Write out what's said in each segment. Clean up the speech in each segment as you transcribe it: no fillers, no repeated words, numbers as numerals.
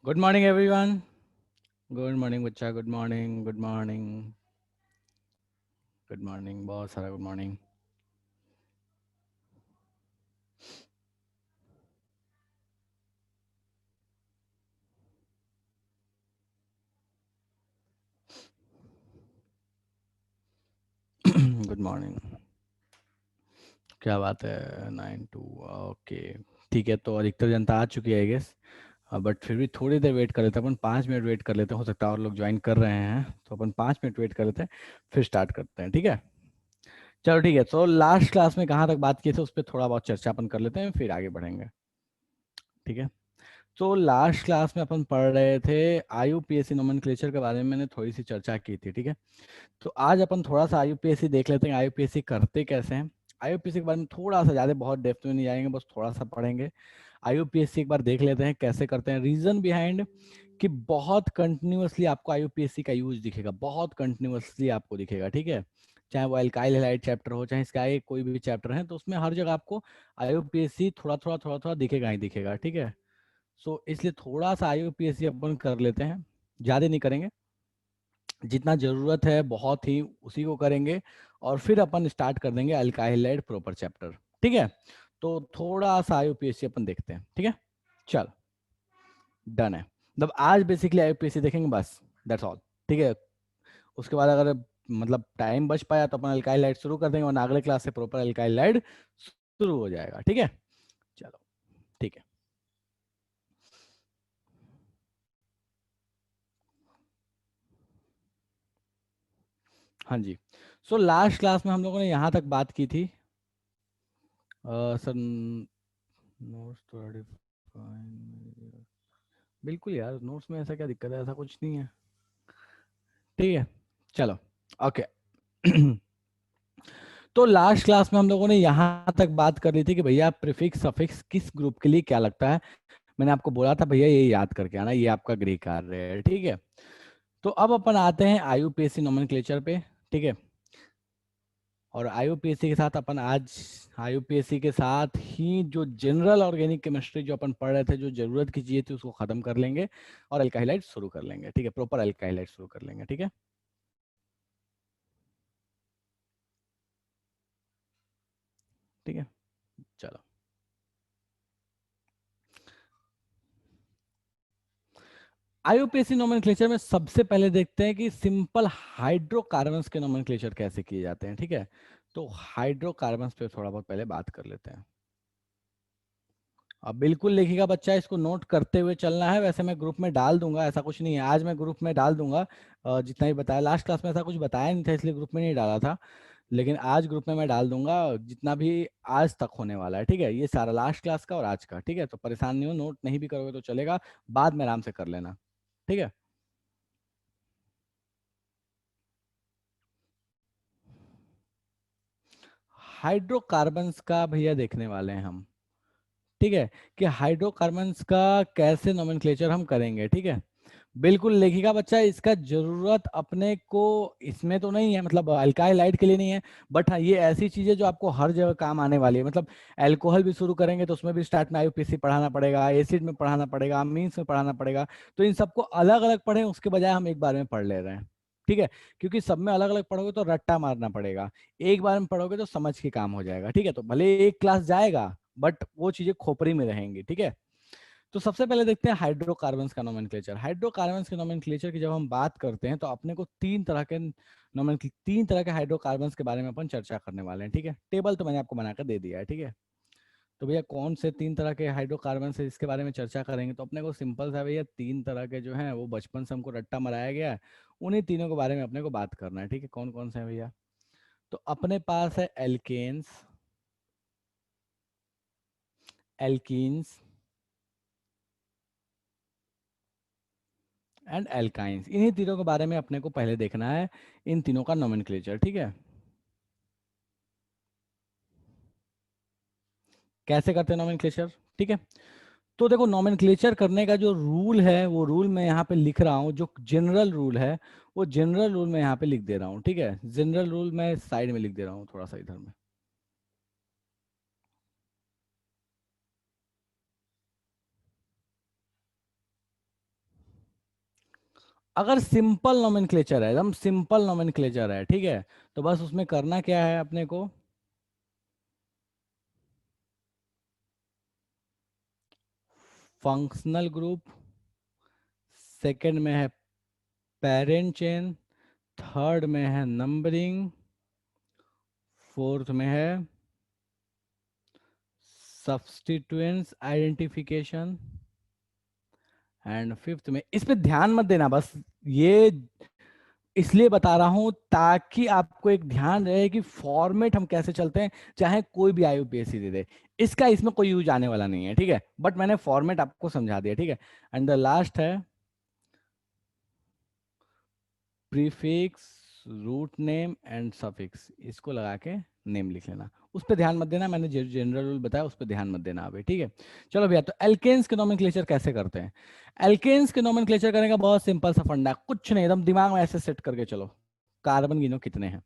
Good morning everyone. Good morning बच्चा। Good morning, good morning, good morning, बहुत सारा good morning. Good morning. क्या बात है, 9 टू। ओके, ठीक है। तो अधिकतर जनता आ चुकी है आई गेस, बट फिर भी थोड़ी देर वेट कर लेते हैं अपन। 5 मिनट वेट कर लेते हैं, हो सकता है और लोग ज्वाइन कर रहे हैं, तो अपन 5 मिनट वेट कर लेते हैं, फिर स्टार्ट करते हैं। ठीक है, चलो ठीक है। तो लास्ट क्लास में कहाँ तक बात की थी उस पर थोड़ा बहुत चर्चा अपन कर लेते हैं, फिर आगे बढ़ेंगे। ठीक है, तो लास्ट क्लास में अपन पढ़ रहे थे आईयूपीएसी नोमेनक्लेचर के बारे में, मैंने थोड़ी सी चर्चा की थी। ठीक है, तो आज अपन थोड़ा सा आईयूपीएसी देख लेते हैं, आईयूपीएसी करते कैसे हैं। आईयूपीएसी के बारे में थोड़ा सा, ज़्यादा बहुत डेप्थ में नहीं जाएंगे, बस थोड़ा सा पढ़ेंगे। आईयूपीएसी एक बार देख लेते हैं कैसे करते हैं। रीजन बिहाइंड कि बहुत कंटिन्यूअसली आपको आईयूपीएसी का यूज दिखेगा, बहुत कंटिन्यूअसली आपको दिखेगा। ठीक है, चाहे वो एल्काइल हैलाइड चैप्टर हो, चाहे इसका कोई भी चैप्टर है, तो उसमें हर जगह आपको आईयूपीएसी थोड़ा थोड़ा थोड़ा थोड़ा दिखेगा ही दिखेगा। ठीक है, सो इसलिए थोड़ा सा आईयूपीएसी अपन कर लेते हैं, ज़्यादा नहीं करेंगे, जितना ज़रूरत है बहुत ही उसी को करेंगे, और फिर अपन स्टार्ट कर देंगे अल्काइल प्रॉपर चैप्टर। ठीक है, तो थोड़ा सा आईयूपीएसी अपन देखते हैं। ठीक है, चल, डन है। मतलब आज बेसिकली आईयूपीएसी देखेंगे बस, दैट्स ऑल। ठीक है, उसके बाद अगर मतलब टाइम बच पाया तो अपन अल्काइल शुरू कर देंगे, वरना अगले क्लास से प्रॉपर अल्काइल शुरू हो जाएगा। ठीक है, चलो ठीक है। हाँ जी, सो लास्ट क्लास में हम लोगों ने यहाँ तक बात की थी। सर, नोट्स तो डिफाइन, बिल्कुल यार, नोट्स में ऐसा क्या दिक्कत है, ऐसा कुछ नहीं है। ठीक है, चलो, ओके। तो लास्ट क्लास में हम लोगों ने यहाँ तक बात कर ली थी कि भैया प्रीफिक्स सफिक्स किस ग्रुप के लिए क्या लगता है। मैंने आपको बोला था भैया ये याद करके आना, ये आपका गृह कार्य है। ठीक है, तो अब अपन आते हैं आईयूपीएसी नोमेनक्लेचर पे। ठीक है, और आईयूपीएससी के साथ अपन आज आईयूपीएससी के साथ ही जो जनरल ऑर्गेनिक केमिस्ट्री जो अपन पढ़ रहे थे, जो जरूरत की चीजें थी उसको खत्म कर लेंगे और अल्काइलाइड शुरू कर लेंगे। ठीक है, प्रॉपर अल्काइलाइड शुरू कर लेंगे। ठीक है, ठीक है, चलो। आईयूपीएससी नोमेनक्लेचर में सबसे पहले देखते हैं कि सिंपल हाइड्रोकार्बन्स के नोमेनक्लेचर कैसे किए जाते हैं। ठीक है, तो हाइड्रोकार्बन्स पे थोड़ा बहुत पहले बात कर लेते हैं। अब बिल्कुल लिखिएगा बच्चा, इसको नोट करते हुए चलना है। वैसे मैं ग्रुप में डाल दूंगा, ऐसा कुछ नहीं है, आज मैं ग्रुप में डाल दूंगा। जितना ही बताया लास्ट क्लास में ऐसा कुछ बताया नहीं था, इसलिए ग्रुप में नहीं डाला था, लेकिन आज ग्रुप में मैं डाल दूंगा जितना भी आज तक होने वाला है। ठीक है, ये सारा लास्ट क्लास का और आज का। ठीक है, तो परेशान नहीं हो, नोट नहीं भी करोगे तो चलेगा, बाद में आराम से कर लेना। ठीक है, हाइड्रोकार्बन्स का भैया देखने वाले हैं हम। ठीक है, कि हाइड्रोकार्बन्स का कैसे नोमेनक्लेचर हम करेंगे। ठीक है, बिल्कुल लिखिएगा बच्चा, इसका जरूरत अपने को इसमें तो नहीं है, मतलब अल्काइल हाइड के लिए नहीं है, बट हाँ ये ऐसी चीजें जो आपको हर जगह काम आने वाली है। मतलब अल्कोहल भी शुरू करेंगे तो उसमें भी स्टार्ट में आईयूपीएसी पढ़ाना पड़ेगा, एसिड में पढ़ाना पड़ेगा, अमीन्स में पढ़ाना पड़ेगा। तो इन सबको अलग अलग पढ़ें, उसके बजाय हम एक बार में पढ़ ले रहे हैं। ठीक है, क्योंकि सब में अलग अलग पढ़ोगे तो रट्टा मारना पड़ेगा, एक बार में पढ़ोगे तो समझ के काम हो जाएगा। ठीक है, तो भले एक क्लास जाएगा बट वो चीजें खोपड़ी में रहेंगी। ठीक है, तो सबसे पहले देखते हैं हाइड्रोकार्बन्स का नोमेनक्लेचर। हाइड्रोकार्बन्स के नोमेनक्लेचर की जब हम बात करते हैं तो अपने को तीन तरह के हाइड्रोकार्बन्स के बारे में अपन चर्चा करने वाले हैं। ठीक है, टेबल तो मैंने आपको बनाकर दे दिया है। ठीक है, तो भैया कौन से तीन तरह के हाइड्रोकार्बन्स है इसके बारे में चर्चा करेंगे, तो अपने को सिंपल सा भैया तीन तरह के जो हैं वो बचपन से हमको रट्टा मराया गया है, उन्हीं तीनों के बारे में अपने को बात करना है। ठीक है, कौन कौन से हैं भैया, तो अपने पास है एल्केन्स, एल्कीन्स एंड एल्काइंस। इन्हीं तीनों के बारे में अपने को पहले देखना है, इन तीनों का नोमेनक्लेचर। ठीक है, कैसे करते हैं नोमेनक्लेचर। ठीक है, तो देखो नोमेनक्लेचर करने का जो रूल है वो रूल मैं यहाँ पे लिख रहा हूँ, जो जनरल रूल है वो जनरल रूल मैं यहाँ पे लिख दे रहा हूँ। ठीक है, जनरल रूल मैं साइड में लिख दे रहा हूँ, थोड़ा सा इधर में। अगर सिंपल नोमेनक्लेचर है, एकदम सिंपल नोमेनक्लेचर है, ठीक है, तो बस उसमें करना क्या है अपने को, फंक्शनल ग्रुप, सेकंड में है पेरेंट चेन, थर्ड में है नंबरिंग, फोर्थ में है सब्स्टिट्यूएंट्स आइडेंटिफिकेशन, एंड फिफ्थ में, इस पे ध्यान मत देना बस, ये इसलिए बता रहा हूं ताकि आपको एक ध्यान रहे कि फॉर्मेट हम कैसे चलते हैं, चाहे कोई भी आईयूपीएससी दे दे, इसका इसमें कोई यूज आने वाला नहीं है, ठीक है, बट मैंने फॉर्मेट आपको समझा दिया, ठीक है। एंड द लास्ट है prefix, root name and suffix, इसको लगा के नेम लिख लेना, उस पर ध्यान मत देना, मैंने जनरल रूल बताया उस पर ध्यान मत देना अभी, ठीक है। चलो भैया, तो एल्केन्स के नोमेनक्लेचर कैसे करते हैं? एल्केन्स के नोमेनक्लेचर करने का बहुत सिंपल सा फंडा है, कुछ नहीं, एकदम दिमाग में ऐसे सेट करके चलो, कार्बन गिनो कितने हैं,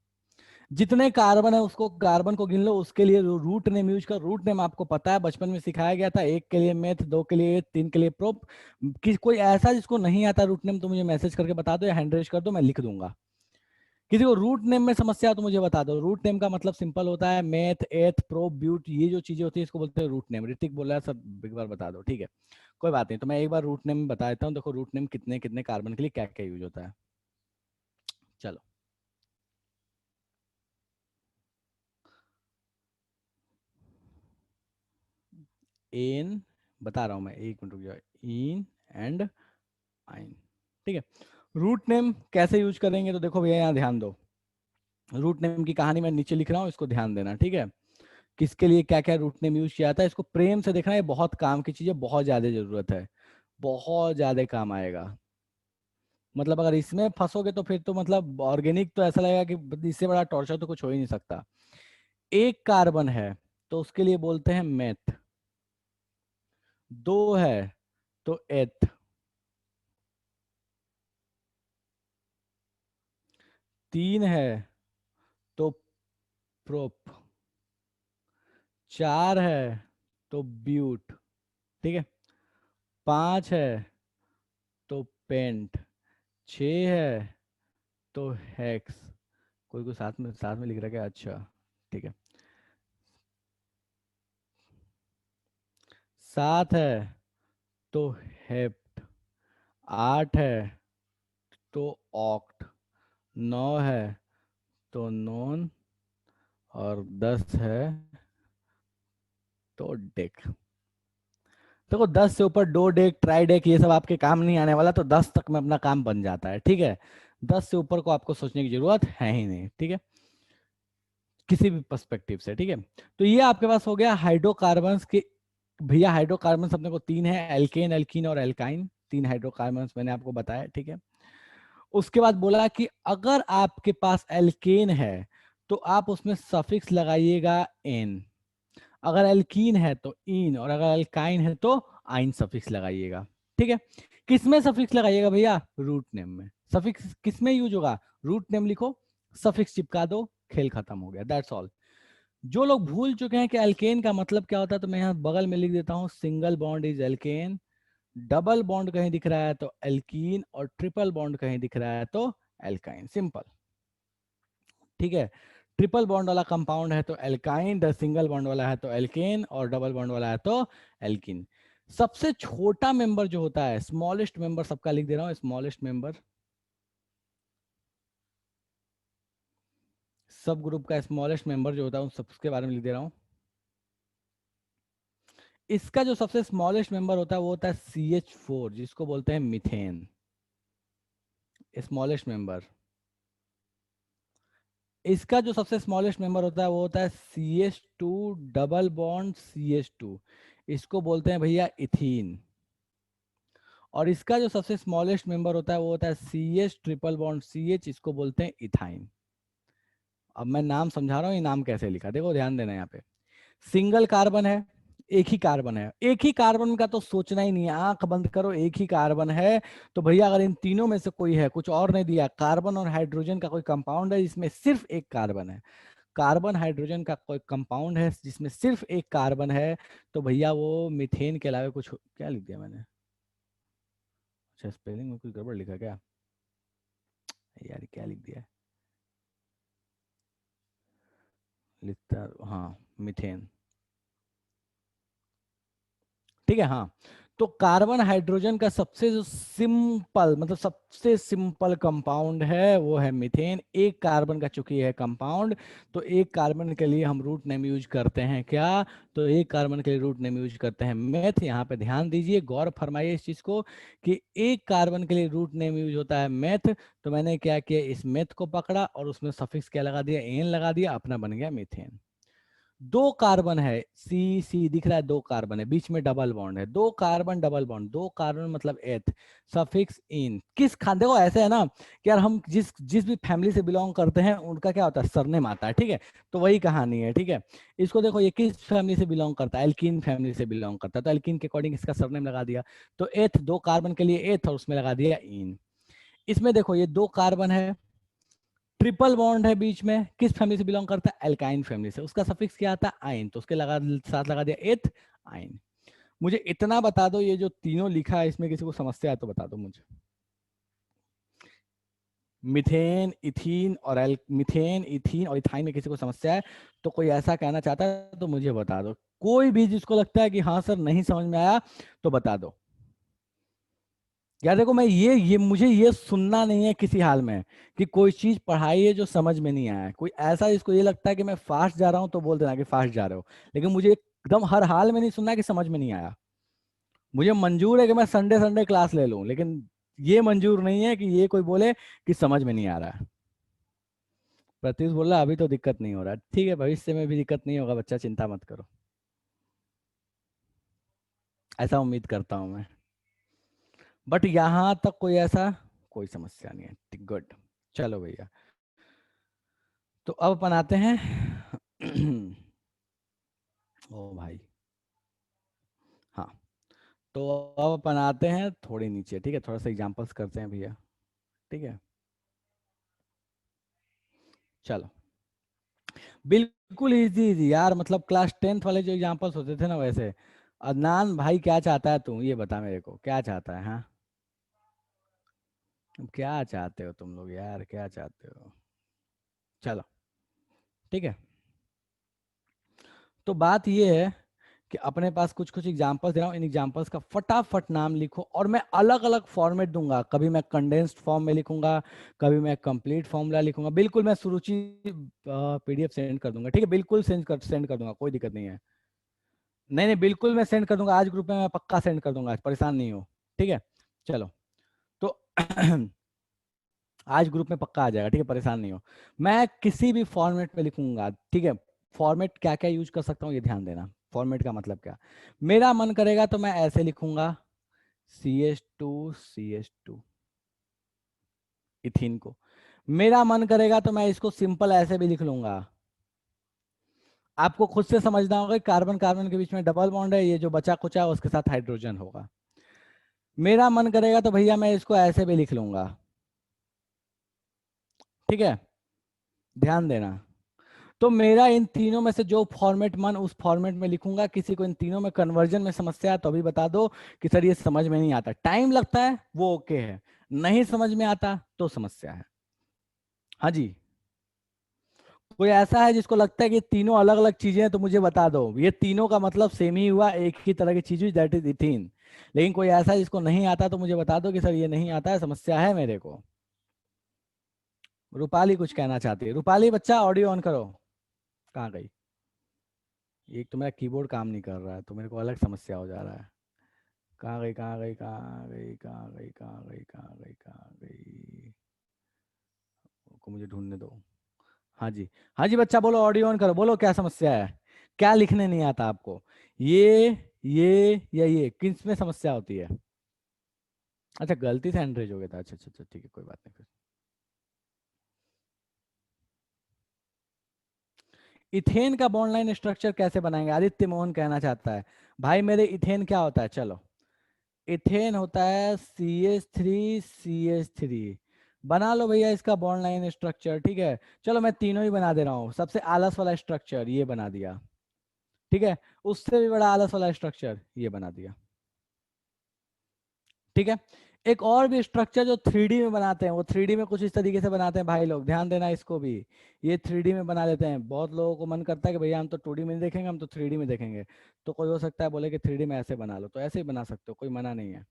जितने कार्बन है उसको, कार्बन को गिन लो, उसके लिए रूट नेम यूज कर, रूट नेम आपको पता है बचपन में सिखाया गया था, एक के लिए मेथ, दो के लिए, तीन के लिए प्रोप, कोई ऐसा जिसको नहीं आता रूट नेम तो मुझे मैसेज करके बता दो या हैंड रेज कर दो, मैं लिख दूंगा। किसी को रूट नेम में समस्या हो तो मुझे बता दो, रूट नेम का मतलब सिंपल होता है मेथ, एथ, प्रोप, ब्यूट, ये जो चीजें होती है इसको बोलते हैं रूट नेम। ऋतिक बोल रहा है सब एक बार बता दो, ठीक है, कोई बात नहीं, तो मैं एक बार रूट नेम बता देता हूँ, देखो रूट नेम कितने कितने कार्बन के लिए क्या क्या यूज होता है। चलो, एन, बता रहा हूं मैं, एक मिनट रुक जाओ, इन एंड आइन, ठीक है। रूट नेम कैसे यूज करेंगे, तो देखो भैया यहाँ ध्यान दो, रूट नेम की कहानी मैं नीचे लिख रहा हूँ, इसको ध्यान देना, ठीक है। किसके लिए क्या क्या रूट नेम यूज किया जाता है, इसको प्रेम से देखना, ये बहुत काम की चीज है, बहुत ज्यादा जरूरत है, बहुत ज्यादा काम आएगा, मतलब अगर इसमें फंसोगे तो फिर तो मतलब ऑर्गेनिक तो ऐसा लगेगा कि इससे बड़ा टॉर्चर तो कुछ हो ही नहीं सकता। एक कार्बन है तो उसके लिए बोलते हैं मेथ, दो है तो एथ, तीन है तो प्रोप, चार है तो ब्यूट, ठीक है, पांच है तो पेंट, छ है तो हेक्स, कोई कोई साथ में लिख रहा है क्या, अच्छा, ठीक है, सात है तो हेप्ट, आठ है तो ऑक्ट, नौ है तो नॉन, और 10 है तो डेक। देखो 10 से ऊपर डो डेक, ट्राई डेक, ये सब आपके काम नहीं आने वाला, तो 10 तक में अपना काम बन जाता है, ठीक है, 10 से ऊपर को आपको सोचने की जरूरत है ही नहीं, ठीक है, किसी भी पर्सपेक्टिव से, ठीक है। तो ये आपके पास हो गया हाइड्रोकार्बन्स के, भैया हाइड्रोकार्बन्स अपने को तीन है, एल्केन, एल्कीन और एल्काइन, तीन हाइड्रोकार्बन्स मैंने आपको बताया, ठीक है। उसके बाद बोला कि अगर आपके पास एल्केन है तो आप उसमें सफिक्स लगाइएगा एन, अगर एल्कीन है तो इन, और अगर अल्काइन है तो आइन सफिक्स लगाइएगा, ठीक है। किसमें सफिक्स लगाइएगा भैया, रूट नेम में। सफिक्स किसमें यूज होगा, रूट नेम लिखो, सफिक्स चिपका दो, खेल खत्म हो गया, दैट्स ऑल। जो लोग भूल चुके हैं कि एल्केन का मतलब क्या होता है, तो मैं यहाँ बगल में लिख देता हूँ, single bond is alkane, double bond कहीं दिख रहा है तो एल्कीन, और ट्रिपल बॉन्ड कहीं दिख रहा है तो एल्काइन, सिंपल, ठीक है। ट्रिपल बॉन्ड वाला कंपाउंड है तो एल्काइन, सिंगल बॉन्ड वाला है तो एल्केन, और डबल बॉन्ड वाला है तो एल्किन। सबसे छोटा मेंबर जो होता है, स्मॉलेस्ट मेंबर, सबका लिख दे रहा हूं, स्मॉलेस्ट मेंबर, सब ग्रुप का स्मॉलेस्ट मेंबर जो होता है उन सबके बारे में लिख दे रहा हूं। इसका जो सबसे स्मॉलेस्ट मेंबर होता है वो होता है CH4, जिसको बोलते हैं मीथेन, स्मॉलेस्ट मेंबर। इसका जो सबसे स्मॉलेस्ट मेंबर होता है वो होता है CH2 डबल बॉन्ड CH2, इसको बोलते हैं भैया इथीन। और इसका जो सबसे स्मॉलेस्ट मेंबर होता है वो होता है CH ट्रिपल बॉन्ड CH, इसको बोलते हैं इथाइन। अब मैं नाम समझा रहा हूँ, ये नाम कैसे लिखा, देखो ध्यान देना, यहाँ पे सिंगल कार्बन है, एक ही कार्बन है, एक ही कार्बन का तो सोचना ही नहीं है, आंख बंद करो, एक ही कार्बन है, तो भैया अगर इन तीनों में से कोई है, कुछ और नहीं दिया, कार्बन और हाइड्रोजन का कोई कंपाउंड है जिसमें सिर्फ एक कार्बन है, कार्बन हाइड्रोजन का कोई कंपाउंड है जिसमें सिर्फ एक कार्बन है, तो भैया वो मीथेन के अलावा कुछ क्या लिख दिया मैंने, अच्छा स्पेलिंग में कुछ गड़बड़ लिखा क्या, यार क्या लिख दिया है? लिखता, हाँ, मीथेन। ठीक है, हाँ। तो कार्बन हाइड्रोजन का सबसे जो सिंपल, मतलब सबसे सिंपल कंपाउंड है वो है मीथेन। एक कार्बन का चूंकि है कंपाउंड, तो एक कार्बन के लिए हम रूट नेम यूज करते हैं क्या? तो एक कार्बन के लिए रूट नेम यूज करते हैं मेथ। यहाँ पे ध्यान दीजिए, गौर फरमाइए इस चीज को कि एक कार्बन के लिए रूट नेम यूज होता है मेथ। तो मैंने क्या किया, इस मेथ को पकड़ा और उसमें सफिक्स क्या लगा दिया, एन लगा दिया, अपना बन गया मीथेन। दो कार्बन है, सी सी दिख रहा है, दो कार्बन है, बीच में डबल बॉन्ड है, दो कार्बन डबल बॉन्ड, दो कार्बन मतलब एथ, सफिक्स इन। किस खान, देखो ऐसे है ना कि यार हम जिस जिस भी फैमिली से बिलोंग करते हैं उनका क्या होता है, सरनेम आता है, ठीक है। तो वही कहानी है, ठीक है। इसको देखो, ये किस फैमिली से बिलोंग करता है, एल्कीन फैमिली से बिलोंग करता है, तो एल्कीन के अकॉर्डिंग इसका सरनेम लगा दिया। तो एथ, दो कार्बन के लिए एथ, और उसमें लगा दिया इन। इसमें देखो ये दो कार्बन है, ट्रिपल बॉन्ड है बीच में, किस फैमिली से बिलोंग करता है, एल्काइन फैमिली से, उसका सफिक्स क्या आता है, आइन, तो उसके साथ लगा दिया एथ, आइन। मुझे इतना बता दो, ये जो तीनों लिखा है इसमें किसी को समस्या है तो बता दो मुझे। मिथेन, इथीन और मिथेन, इथीन और इथाइन में किसी को समस्या है तो कोई ऐसा कहना चाहता है तो मुझे बता दो। कोई भी जिसको लगता है कि हाँ सर नहीं समझ में आया तो बता दो। यार देखो, मैं ये मुझे ये सुनना नहीं है किसी हाल में कि कोई चीज पढ़ाई है जो समझ में नहीं आया है। कोई ऐसा जिसको ये लगता है कि मैं फास्ट जा रहा हूं तो बोल देना कि फास्ट जा रहे हो, लेकिन मुझे एकदम हर हाल में नहीं सुनना कि समझ में नहीं आया। मुझे मंजूर है कि मैं संडे संडे क्लास ले लूं, लेकिन ये मंजूर नहीं है कि ये कोई बोले कि समझ में नहीं आ रहा है। प्रत्युष बोल रहा अभी तो दिक्कत नहीं हो रहा है, ठीक है, भविष्य में भी दिक्कत नहीं होगा बच्चा, चिंता मत करो। ऐसा उम्मीद करता हूं मैं। बट यहां तक कोई ऐसा कोई समस्या नहीं है, गुड। चलो भैया, तो अब अपन आते हैं ओ भाई, हाँ। तो अब अपन आते हैं थोड़ी नीचे, ठीक है, थोड़ा सा एग्जांपल्स करते हैं भैया, ठीक है। चलो, बिल्कुल इजी इजी यार, मतलब क्लास 10th वाले जो एग्जांपल्स होते थे ना वैसे। अदनान भाई, क्या चाहता है तू, ये बता मेरे को, क्या चाहता है, हाँ? क्या चाहते हो तुम लोग यार, क्या चाहते हो? चलो, ठीक है। तो बात ये है कि अपने पास कुछ कुछ एग्जांपल्स दे रहा हूँ, इन एग्जांपल्स का फटाफट नाम लिखो, और मैं अलग अलग फॉर्मेट दूंगा। कभी मैं कंडेंस्ड फॉर्म में लिखूंगा, कभी मैं कंप्लीट फॉर्मूला लिखूंगा। बिल्कुल मैं सुरुचि पीडीएफ सेंड कर दूंगा, ठीक है, बिल्कुल सेंड कर दूंगा, कोई दिक्कत नहीं है। नहीं नहीं, बिल्कुल मैं सेंड कर दूंगा, आज ग्रुप में मैं पक्का सेंड कर दूंगा, परेशान नहीं हो, ठीक है। चलो, तो आज ग्रुप में पक्का आ जाएगा, ठीक है, परेशान नहीं हो। मैं किसी भी फॉर्मेट में लिखूंगा, ठीक है। फॉर्मेट क्या क्या यूज कर सकता हूँ ये ध्यान देना। फॉर्मेट का मतलब क्या, मेरा मन करेगा तो मैं ऐसे लिखूंगा, CH2 इथिन को। मेरा मन करेगा तो मैं इसको सिंपल ऐसे भी लिख लूंगा। आपको खुद से समझना होगा कि कार्बन कार्बन के बीच में डबल बॉन्ड है, ये जो बचा कुचा है उसके साथ हाइड्रोजन होगा। मेरा मन करेगा तो भैया मैं इसको ऐसे भी लिख लूंगा, ठीक है, ध्यान देना। तो मेरा इन तीनों में से जो फॉर्मेट मन उस फॉर्मेट में लिखूंगा। किसी को इन तीनों में कन्वर्जन में समस्या है तो अभी बता दो कि सर ये समझ में नहीं आता, टाइम लगता है वो ओके है, नहीं समझ में आता तो समस्या है। हाँ जी, कोई ऐसा है जिसको लगता है कि तीनों अलग अलग चीजें हैं तो मुझे बता दो। ये तीनों का मतलब सेम ही हुआ, एक ही तरह की चीज हुई, दैट इज इथीन। लेकिन कोई ऐसा है जिसको नहीं आता तो मुझे बता दो कि सर ये नहीं आता है, समस्या है मेरे को। रूपाली कुछ कहना चाहती है, रूपाली बच्चा ऑडियो ऑन करो। कहाँ गई? एक तो मेरा कीबोर्ड काम नहीं कर रहा है तो मेरे को अलग समस्या हो जा रहा है। कहाँ गई, कहाँ गई, कहाँ गई, कहाँ गई, कहाँ गई, कहाँ गई, कहाँ गई? को मुझे ढूंढने दो। हाँ जी, हाँ जी बच्चा बोलो, ऑडियो ऑन करो, बोलो क्या समस्या है, क्या लिखने नहीं आता आपको? ये या ये किस में समस्या होती है? अच्छा, गलती से एंड्रेज हो गया था, अच्छा अच्छा अच्छा, ठीक है, कोई बात नहीं फिर। इथेन का बॉन्ड लाइन स्ट्रक्चर कैसे बनाएंगे, आदित्य मोहन कहना चाहता है। भाई मेरे इथेन क्या होता है, चलो। इथेन होता है CH3 CH3। बना लो भैया इसका बॉन्ड लाइन स्ट्रक्चर, ठीक है। चलो मैं तीनों ही बना दे रहा हूँ। सबसे आलस वाला स्ट्रक्चर ये बना दिया, ठीक है। उससे भी बड़ा आलस वाला स्ट्रक्चर ये बना दिया, ठीक है। एक और भी स्ट्रक्चर जो 3D में बनाते हैं, वो 3D में कुछ इस तरीके से बनाते हैं भाई लोग, ध्यान देना इसको भी। ये 3D में बना लेते हैं। बहुत लोगों को मन करता है कि भैया हम तो 2D में नहीं देखेंगे, हम तो 3D में देखेंगे। तो कोई हो सकता है बोले कि 3D में ऐसे बना लो, तो ऐसे ही बना सकते हो, कोई मना नहीं है।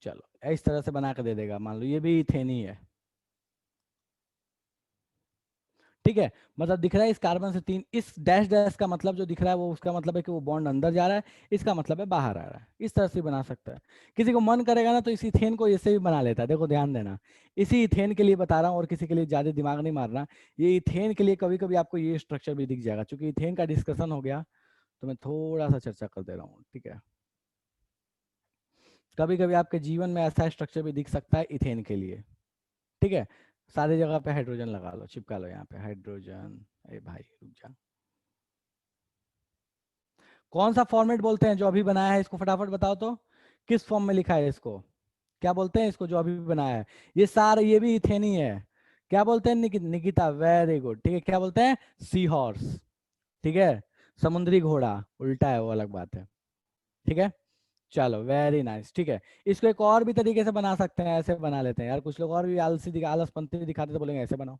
चलो इस तरह से बना के दे देगा, मान लो ये भी इथेन ही है। ठीक है, मतलब दिख रहा है इस कार्बन से तीन, इस डैश डैश का मतलब जो दिख रहा है वो उसका मतलब है कि वो बॉन्ड अंदर जा रहा है, इसका मतलब है बाहर आ रहा है। इस तरह से बना सकता है। किसी को मन करेगा ना तो इस इथेन को इससे भी बना लेता है, देखो ध्यान देना। इसी इथेन के लिए बता रहा हूँ, और किसी के लिए ज्यादा दिमाग नहीं मारना। ये इथेन के लिए कभी कभी आपको ये स्ट्रक्चर भी दिख जाएगा, क्योंकि इथेन का डिस्कशन हो गया तो मैं थोड़ा सा चर्चा कर दे रहा हूँ, ठीक है। कभी कभी आपके जीवन में ऐसा स्ट्रक्चर भी दिख सकता है इथेन के लिए। ठीक है, सारी जगह पे हाइड्रोजन लगा लो, चिपका लो यहाँ पे हाइड्रोजन। अरे भाई रुक जा। कौन सा फॉर्मेट बोलते हैं जो अभी बनाया है इसको, फटाफट बताओ तो। किस फॉर्म में लिखा है इसको, क्या बोलते हैं इसको जो अभी बनाया है? ये सारा ये भी इथेन ही है। क्या बोलते हैं निकिता, वेरी गुड, ठीक है, क्या बोलते हैं? Sea horse. ठीक है, समुद्री घोड़ा, उल्टा है वो अलग बात है। ठीक है, चलो वेरी नाइस, ठीक है। इसको एक और भी तरीके से बना सकते हैं, ऐसे बना लेते हैं यार, कुछ लोग और भी आलसी आलसपंती दिखाते तो बोलेंगे ऐसे बनाओ।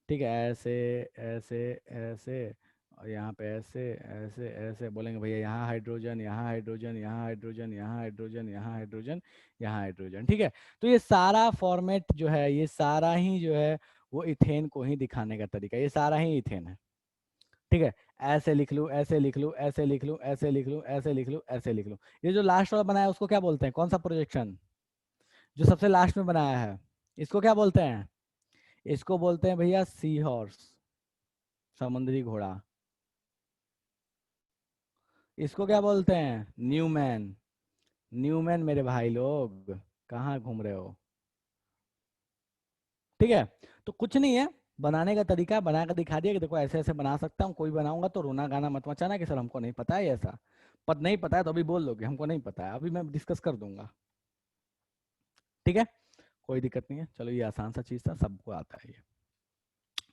ठीक है, ऐसे ऐसे ऐसे, और यहाँ पे ऐसे ऐसे ऐसे बोलेंगे भैया, यहाँ हाइड्रोजन, यहाँ हाइड्रोजन, यहाँ हाइड्रोजन, यहाँ हाइड्रोजन, यहाँ हाइड्रोजन, यहाँ हाइड्रोजन। ठीक है, तो ये सारा फॉर्मेट जो है, ये सारा ही जो है वो इथेन को ही दिखाने का तरीका, ये सारा ही इथेन है। ठीक है, ऐसे लिख लूँ, ऐसे लिख लूँ, ऐसे लिख लूँ, ऐसे लिख लूँ, ऐसे लिख लूँ, ऐसे लिख लूँ। ये जो लास्ट वाला बनाया है उसको क्या बोलते हैं, कौन सा प्रोजेक्शन जो सबसे लास्ट में बनाया है, इसको क्या बोलते हैं? इसको बोलते हैं भैया सी हॉर्स, समुद्री घोड़ा। इसको क्या बोलते हैं? न्यूमैन। न्यूमैन मेरे भाई लोग, कहाँ घूम रहे हो? ठीक है, तो कुछ नहीं है, बनाने का तरीका बना कर दिखा दिया कि देखो ऐसे ऐसे बना सकता हूँ। कोई बनाऊंगा तो रोना गाना मत मचाना कि सर हमको नहीं पता है ऐसा। पता नहीं पता है तो अभी बोल दो कि हमको नहीं पता है, अभी मैं डिस्कस कर दूंगा। ठीक है, कोई दिक्कत नहीं है, चलो ये आसान सा चीज था, सबको आता है ये।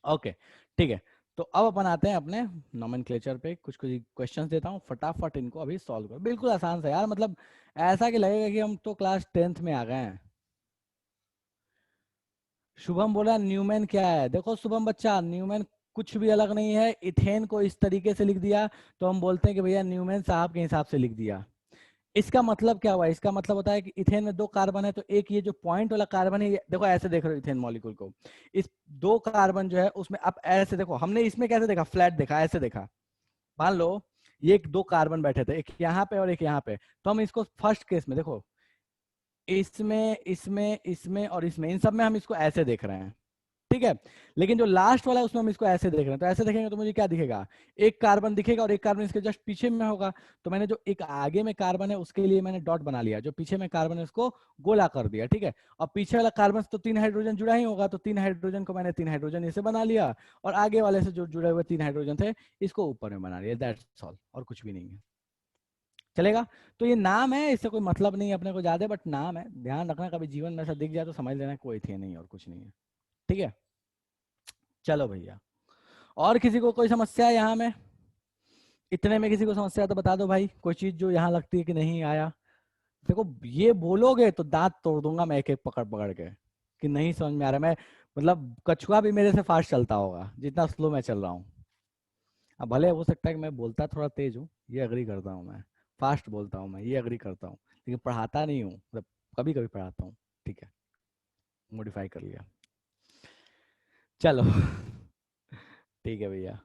ओके, ठीक है। तो अब अपन आते हैं अपने नोमेनक्लेचर पे, कुछ कुछ क्वेश्चंस देता हूँ, फटाफट इनको अभी सॉल्व करो, बिल्कुल आसान सा यार, मतलब ऐसा कि लगेगा कि हम तो क्लास 10th में आ गए हैं। शुभम बोला न्यूमैन क्या है? देखो शुभम बच्चा, न्यूमैन कुछ भी अलग नहीं है, इथेन को इस तरीके से लिख दिया तो हम बोलते हैं कि भैया न्यूमैन साहब के हिसाब से लिख दिया। इसका मतलब क्या हुआ? इसका मतलब होता है कि इथेन में दो कार्बन है, तो एक ये जो पॉइंट वाला कार्बन है, देखो ऐसे देख रहे हो इथेन मॉलिक्यूल को, इस दो कार्बन जो है उसमें, अब ऐसे देखो, हमने इसमें कैसे देखा, फ्लैट देखा, ऐसे देखा। मान लो ये एक दो कार्बन बैठे थे, एक यहाँ पे और एक यहाँ पे, तो हम इसको फर्स्ट केस में देखो, इसमें इसमें इसमें और इसमें, इन सब में हम इसको ऐसे देख रहे हैं। ठीक है, लेकिन जो लास्ट वाला है उसमें हम इसको ऐसे देख रहे हैं, तो ऐसे देखेंगे तो मुझे क्या दिखेगा? एक कार्बन दिखेगा और एक कार्बन इसके जस्ट पीछे में होगा। तो मैंने जो एक आगे में कार्बन है उसके लिए मैंने डॉट बना लिया, जो पीछे में कार्बन है उसको गोला कर दिया। ठीक है, और पीछे वाला कार्बन से तो तीन हाइड्रोजन जुड़ा ही होगा, तो तीन हाइड्रोजन को मैंने तीन हाइड्रोजन इसे बना लिया, और आगे वाले से जो जुड़े हुए तीन हाइड्रोजन थे इसको ऊपर में बना लिया, दैट्स ऑल, और कुछ भी नहीं है। चलेगा? तो ये नाम है, इससे कोई मतलब नहीं है अपने को ज्यादा, बट नाम है, ध्यान रखना, कभी जीवन में ऐसा दिख जाए तो समझ लेना कोई थे नहीं और कुछ नहीं है। ठीक है, चलो भैया, और किसी को कोई समस्या है यहाँ में? इतने में किसी को समस्या है तो बता दो भाई, कोई चीज जो यहाँ लगती है कि नहीं आया। देखो ये बोलोगे तो दांत तोड़ दूंगा मैं एक एक पकड़ पकड़ के, कि नहीं समझ में आ रहा। मैं मतलब कछुआ भी मेरे से फास्ट चलता होगा जितना स्लो मैं चल रहा हूँ। अब भले हो सकता है कि मैं बोलता थोड़ा तेज हूँ, ये अग्री करता हूँ मैं, फास्ट बोलता हूँ मैं, ये अग्री करता हूँ, लेकिन पढ़ाता नहीं हूँ, मतलब कभी कभी पढ़ाता हूँ। ठीक है, मॉडिफाई कर लिया। चलो ठीक है भैया।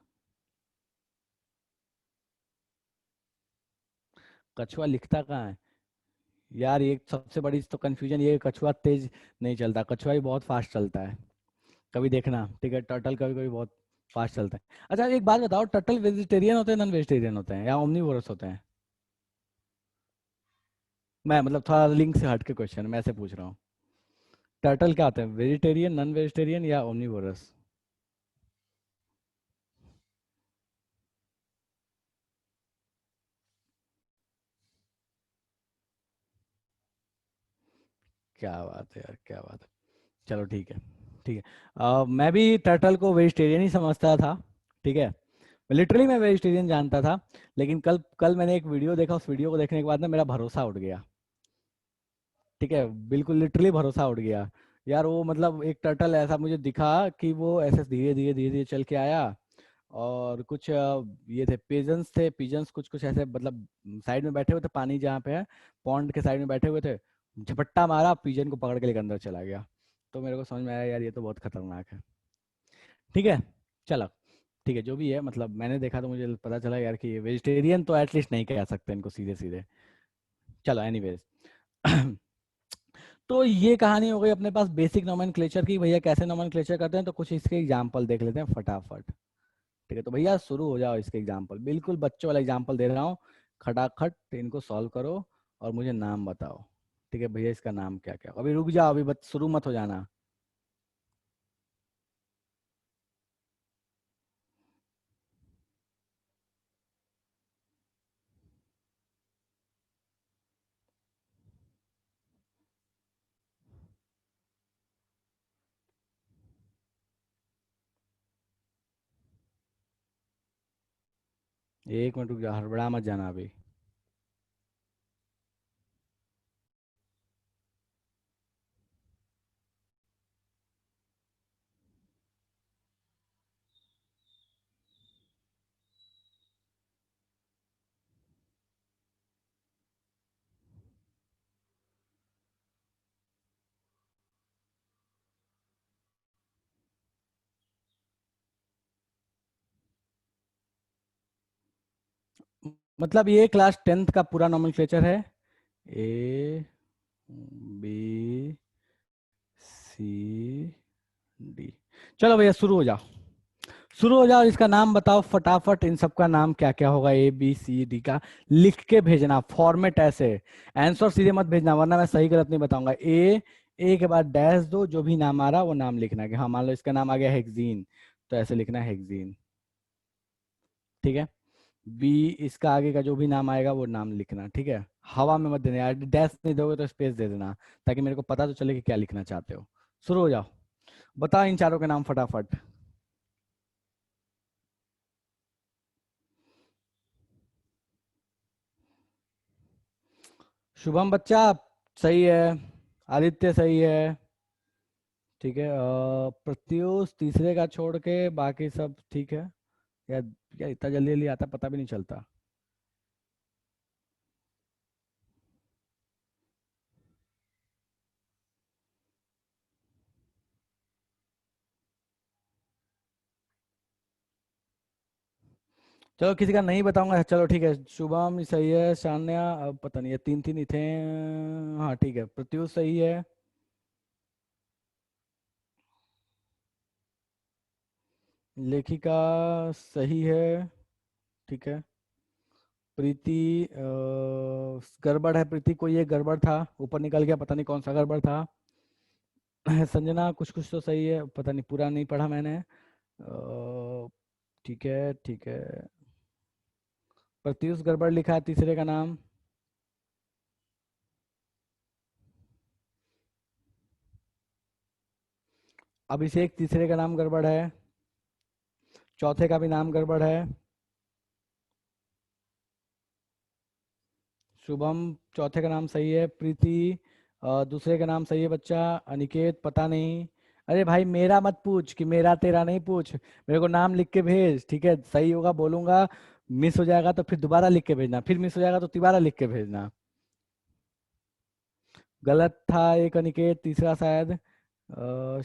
कछुआ लिखता कहाँ है यार? ये सबसे बड़ी तो कंफ्यूजन ये है, कछुआ तेज नहीं चलता, कछुआ ही बहुत फास्ट चलता है। कभी देखना, ठीक है, टर्टल कभी कभी बहुत फास्ट चलता है। अच्छा एक बात बताओ, टर्टल वेजिटेरियन होते हैं, नॉन वेजिटेरियन होते हैं, या ओमनीवोरस होते हैं? मैं मतलब थोड़ा लिंक से हट के क्वेश्चन मैं ऐसे पूछ रहा हूँ। टर्टल क्या होते हैं, वेजिटेरियन, नॉन वेजिटेरियन या ओमनीवोरस? क्या बात है यार, क्या बात है। चलो ठीक है, ठीक है। मैं भी टर्टल को वेजिटेरियन ही समझता था। ठीक है, लिटरली मैं वेजिटेरियन जानता था, लेकिन कल कल मैंने एक वीडियो देखा, उस वीडियो को देखने के बाद ना मेरा भरोसा उठ गया। ठीक है, बिल्कुल लिटरली भरोसा उठ गया। यार वो मतलब एक टर्टल ऐसा मुझे दिखा कि वो ऐसे धीरे धीरे धीरे धीरे चल के आया, और कुछ ये थे पिजन्स, थे पिजन्स कुछ कुछ ऐसे मतलब साइड में बैठे हुए थे, पानी जहाँ पे है, पॉन्ड के साइड में बैठे हुए थे। झपट्टा मारा, पिजन को पकड़ के लेकर अंदर चला गया। तो मेरे को समझ में आया यार ये तो बहुत खतरनाक है। ठीक है, चलो, ठीक है, जो भी है, मतलब मैंने देखा तो मुझे पता चला यार कि ये वेजिटेरियन तो एटलीस्ट नहीं कह सकते इनको सीधे सीधे। चलो एनीवेज। तो ये कहानी हो गई अपने पास बेसिक नोमेनक्लेचर की, भैया कैसे नोमेनक्लेचर करते हैं, तो कुछ इसके एग्जांपल देख लेते हैं फटाफट। ठीक है, तो भैया शुरू हो जाओ, इसके एग्जांपल बिल्कुल बच्चों वाला एग्जांपल दे रहा हूँ, खटाखट इनको सॉल्व करो और मुझे नाम बताओ। ठीक है भैया, इसका नाम क्या क्या, अभी रुक जाओ, अभी शुरू मत हो जाना। 1 मिनट रुक जाओ, हड़बड़ा मत जाना अभी। मतलब ये क्लास 10th का पूरा नोमेनक्लेचर है। ए, बी, सी, डी। चलो भैया शुरू हो जाओ, शुरू हो जाओ, इसका नाम बताओ फटाफट, इन सबका नाम क्या क्या होगा ए बी सी डी का। लिख के भेजना, फॉर्मेट ऐसे, आंसर सीधे मत भेजना वरना मैं सही गलत नहीं बताऊंगा। ए के बाद डैश दो, जो भी नाम आ रहा वो नाम लिखना, कि हाँ मान लो इसका नाम आ गया हेक्सीन, तो ऐसे लिखना हेक्सीन। ठीक है, बी, इसका आगे का जो भी नाम आएगा वो नाम लिखना। ठीक है, हवा में मत देना यार, डैश नहीं दोगे तो स्पेस दे देना, ताकि मेरे को पता तो चले कि क्या लिखना चाहते हो। शुरू हो जाओ, बताओ इन चारों के नाम फटाफट। शुभम बच्चा सही है, आदित्य सही है। ठीक है, प्रत्यूष तीसरे का छोड़ के बाकी सब ठीक है। यार यार इतना जल्दी जल्दी आता पता भी नहीं चलता। चलो किसी का नहीं बताऊंगा, चलो ठीक है, शुभम सही है, शान्या अब पता नहीं, ये तीन तीन ही थे। हाँ ठीक है, प्रत्युष सही है, लेखिका सही है। ठीक है, प्रीति गड़बड़ है, प्रीति कोई एक गड़बड़ था, ऊपर निकल गया, पता नहीं कौन सा गड़बड़ था। संजना कुछ कुछ तो सही है, पता नहीं, पूरा नहीं पढ़ा मैंने। ठीक है ठीक है, प्रत्युष गड़बड़ लिखा है तीसरे का नाम। अभिषेक तीसरे का नाम गड़बड़ है, चौथे का भी नाम गड़बड़ है। शुभम चौथे का नाम सही है, प्रीति दूसरे का नाम सही है बच्चा, अनिकेत पता नहीं। अरे भाई मेरा मत पूछ, कि मेरा तेरा नहीं पूछ, मेरे को नाम लिख के भेज। ठीक है, सही होगा बोलूंगा, मिस हो जाएगा तो फिर दोबारा लिख के भेजना, फिर मिस हो जाएगा तो दोबारा लिख के भेजना। गलत था एक, अनिकेत तीसरा शायद।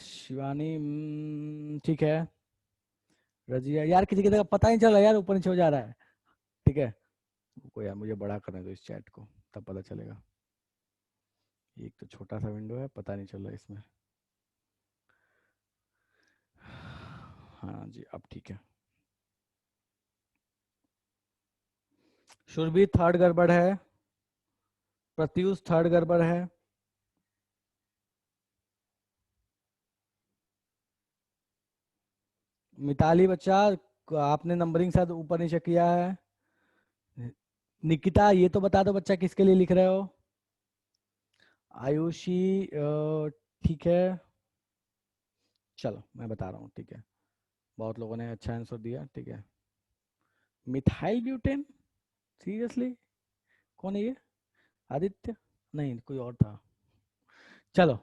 शिवानी ठीक है। रजिया यार किसी किसी का पता नहीं चला यार, ऊपर नीचे हो जा रहा है। ठीक है, रुको यार मुझे बड़ा करने दो इस चैट को, तब पता चलेगा। एक तो छोटा सा विंडो है, पता नहीं चल रहा इसमें। हाँ जी अब ठीक है। सुरभि थर्ड गड़बड़ है, प्रत्युष थर्ड गड़बड़ है। मिताली बच्चा आपने नंबरिंग शायद ऊपर नीचे किया है। निकिता ये तो बता दो बच्चा किसके लिए लिख रहे हो। आयुषी ठीक है, चलो मैं बता रहा हूँ। ठीक है, बहुत लोगों ने अच्छा आंसर दिया। ठीक है, मिथाइल ब्यूटेन, सीरियसली? कौन है ये? आदित्य? नहीं, कोई और था। चलो,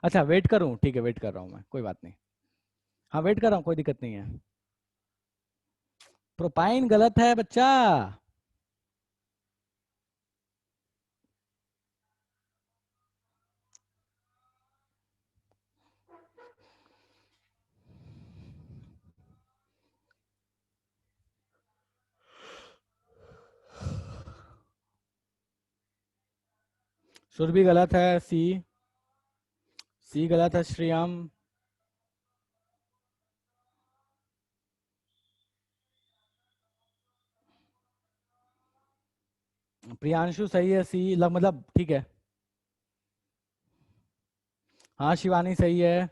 अच्छा वेट करूं, ठीक है वेट कर रहा हूँ मैं, कोई बात नहीं। हाँ वेट कर रहा हूँ, कोई दिक्कत नहीं है। प्रोपाइन गलत है बच्चा। सुर भी गलत है, सी। सी गलत है श्रीयाम। प्रियांशु सही है, सी मतलब ठीक है। हाँ शिवानी सही है।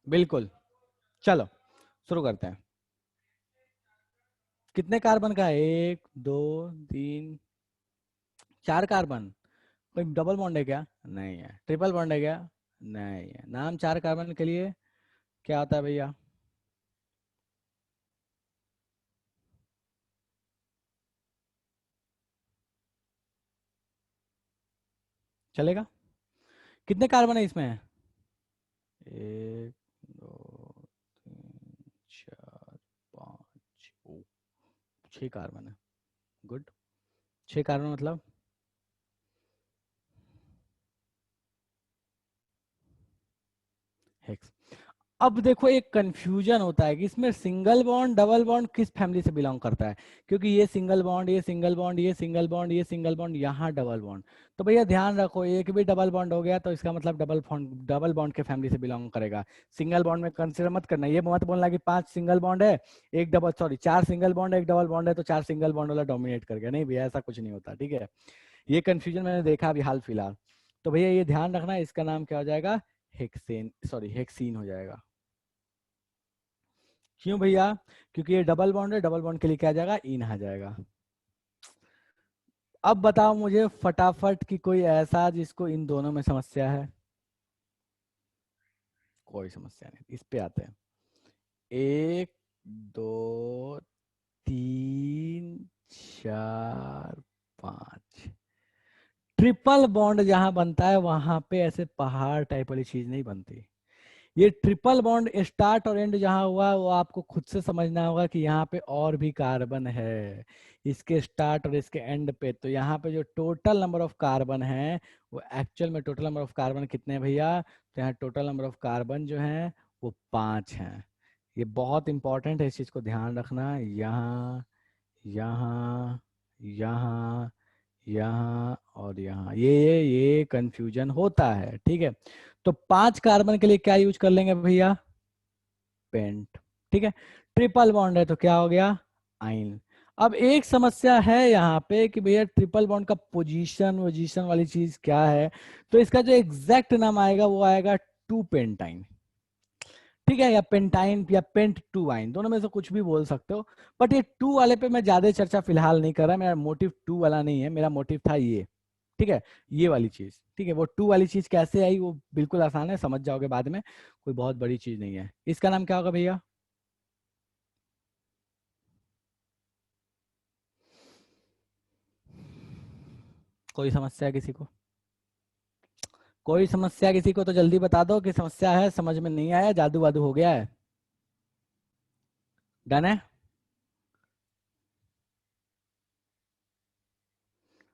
बिल्कुल। चलो शुरू करते हैं। कितने कार्बन का है? एक, दो, तीन, चार कार्बन। कोई डबल बॉन्ड है क्या? नहीं है। ट्रिपल बॉन्ड है क्या? नहीं है। नाम चार कार्बन के लिए क्या होता है भैया? चलेगा? कितने कार्बन है इसमें? एक, दो, तीन, चार, पाँच, ओ, छह कार्बन है। गुड। छह कार्बन मतलब हेक्स। अब देखो एक कंफ्यूजन होता है कि इसमें सिंगल बॉन्ड डबल बॉन्ड किस फैमिली से बिलोंग करता है, क्योंकि ये सिंगल बॉन्ड, ये सिंगल बॉन्ड, ये सिंगल बॉन्ड, ये सिंगल बॉन्ड, यहाँ डबल बॉन्ड। तो भैया ध्यान रखो, एक भी डबल बॉन्ड हो गया तो इसका मतलब डबल बॉन्ड के फैमिली से बिलोंग करेगा। सिंगल बॉन्ड में कंसिडर मत करना, ये मत बोलना कि पांच सिंगल बॉन्ड है, एक डबल, सॉरी चार सिंगल बॉन्ड है एक डबल बॉन्ड है तो चार सिंगल बॉन्ड वाला डोमिनेट कर गया। नहीं भैया ऐसा कुछ नहीं होता, ठीक है। ये कंफ्यूजन मैंने देखा अभी हाल फिलहाल। तो भैया ये ध्यान रखना, इसका नाम क्या हो जाएगा? हेक्सेन, सॉरी हेक्सीन हो जाएगा। क्यों भैया? क्योंकि ये डबल बॉन्ड है, डबल बॉन्ड के लिए क्या आ जाएगा? इन आ जाएगा। अब बताओ मुझे फटाफट कि कोई ऐसा जिसको इन दोनों में समस्या है। कोई समस्या नहीं, इस पे आते हैं। एक, दो, तीन, चार, पांच। ट्रिपल बॉन्ड जहां बनता है वहां पे ऐसे पहाड़ टाइप वाली चीज नहीं बनती। ये ट्रिपल बॉन्ड स्टार्ट और एंड जहां हुआ वो आपको खुद से समझना होगा कि यहाँ पे और भी कार्बन है इसके स्टार्ट और इसके एंड पे। तो यहाँ पे जो टोटल नंबर ऑफ कार्बन है वो एक्चुअल में टोटल नंबर ऑफ कार्बन कितने हैं भैया? तो यहाँ टोटल नंबर ऑफ कार्बन जो है वो पांच हैं। ये बहुत इंपॉर्टेंट है, इस चीज को ध्यान रखना। यहाँ, यहाँ, यहाँ, यहाँ और यहाँ, ये कंफ्यूजन होता है, ठीक है। तो पांच कार्बन के लिए क्या यूज कर लेंगे भैया? पेंट। ठीक है। ट्रिपल बॉन्ड है तो क्या हो गया? आइन। अब एक समस्या है यहाँ पे कि भैया ट्रिपल बॉन्ड का पोजीशन वोजीशन वाली चीज क्या है? तो इसका जो एग्जैक्ट नाम आएगा वो आएगा टू पेंटाइन। ठीक है, या पेंटाइन या पेंट टू आइन, दोनों में से कुछ भी बोल सकते हो। बट ये टू वाले पे मैं ज्यादा चर्चा फिलहाल नहीं कर रहा, मेरा मोटिव टू वाला नहीं है, मेरा मोटिव था ये। ठीक है, ये वाली चीज, ठीक है। वो टू वाली चीज कैसे आई वो बिल्कुल आसान है, समझ जाओगे बाद में, कोई बहुत बड़ी चीज नहीं है। इसका नाम क्या होगा भैया? कोई समस्या है किसी को? कोई समस्या किसी को तो जल्दी बता दो कि समस्या है, समझ में नहीं आया, जादू वादू हो गया है। डन है?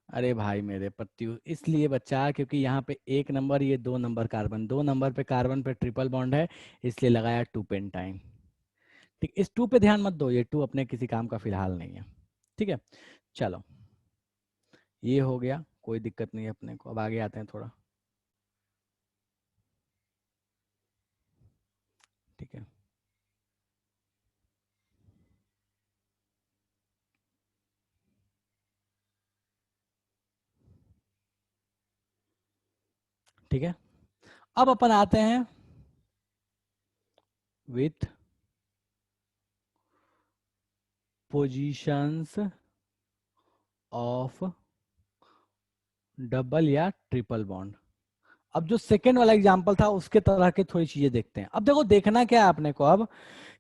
अरे भाई मेरे पत्ती, इसलिए बच्चा क्योंकि यहाँ पे एक नंबर, ये दो नंबर कार्बन, दो नंबर पे कार्बन पे ट्रिपल बॉन्ड है, इसलिए लगाया टू पेंटाइन। ठीक, इस टू पे ध्यान मत दो, ये टू अपने किसी काम का फिलहाल नहीं है। ठीक है। चलो, ये हो गया, कोई दिक्कत नहीं है अपने को। अब आगे आते हैं थोड़ा। ठीक है। ठीक है, अब अपन आते हैं विथ पोजीशंस ऑफ डबल या ट्रिपल बॉन्ड। अब जो सेकेंड वाला एग्जांपल था उसके तरह के थोड़ी चीजें देखते हैं। अब देखो देखना क्या है आपने को अब,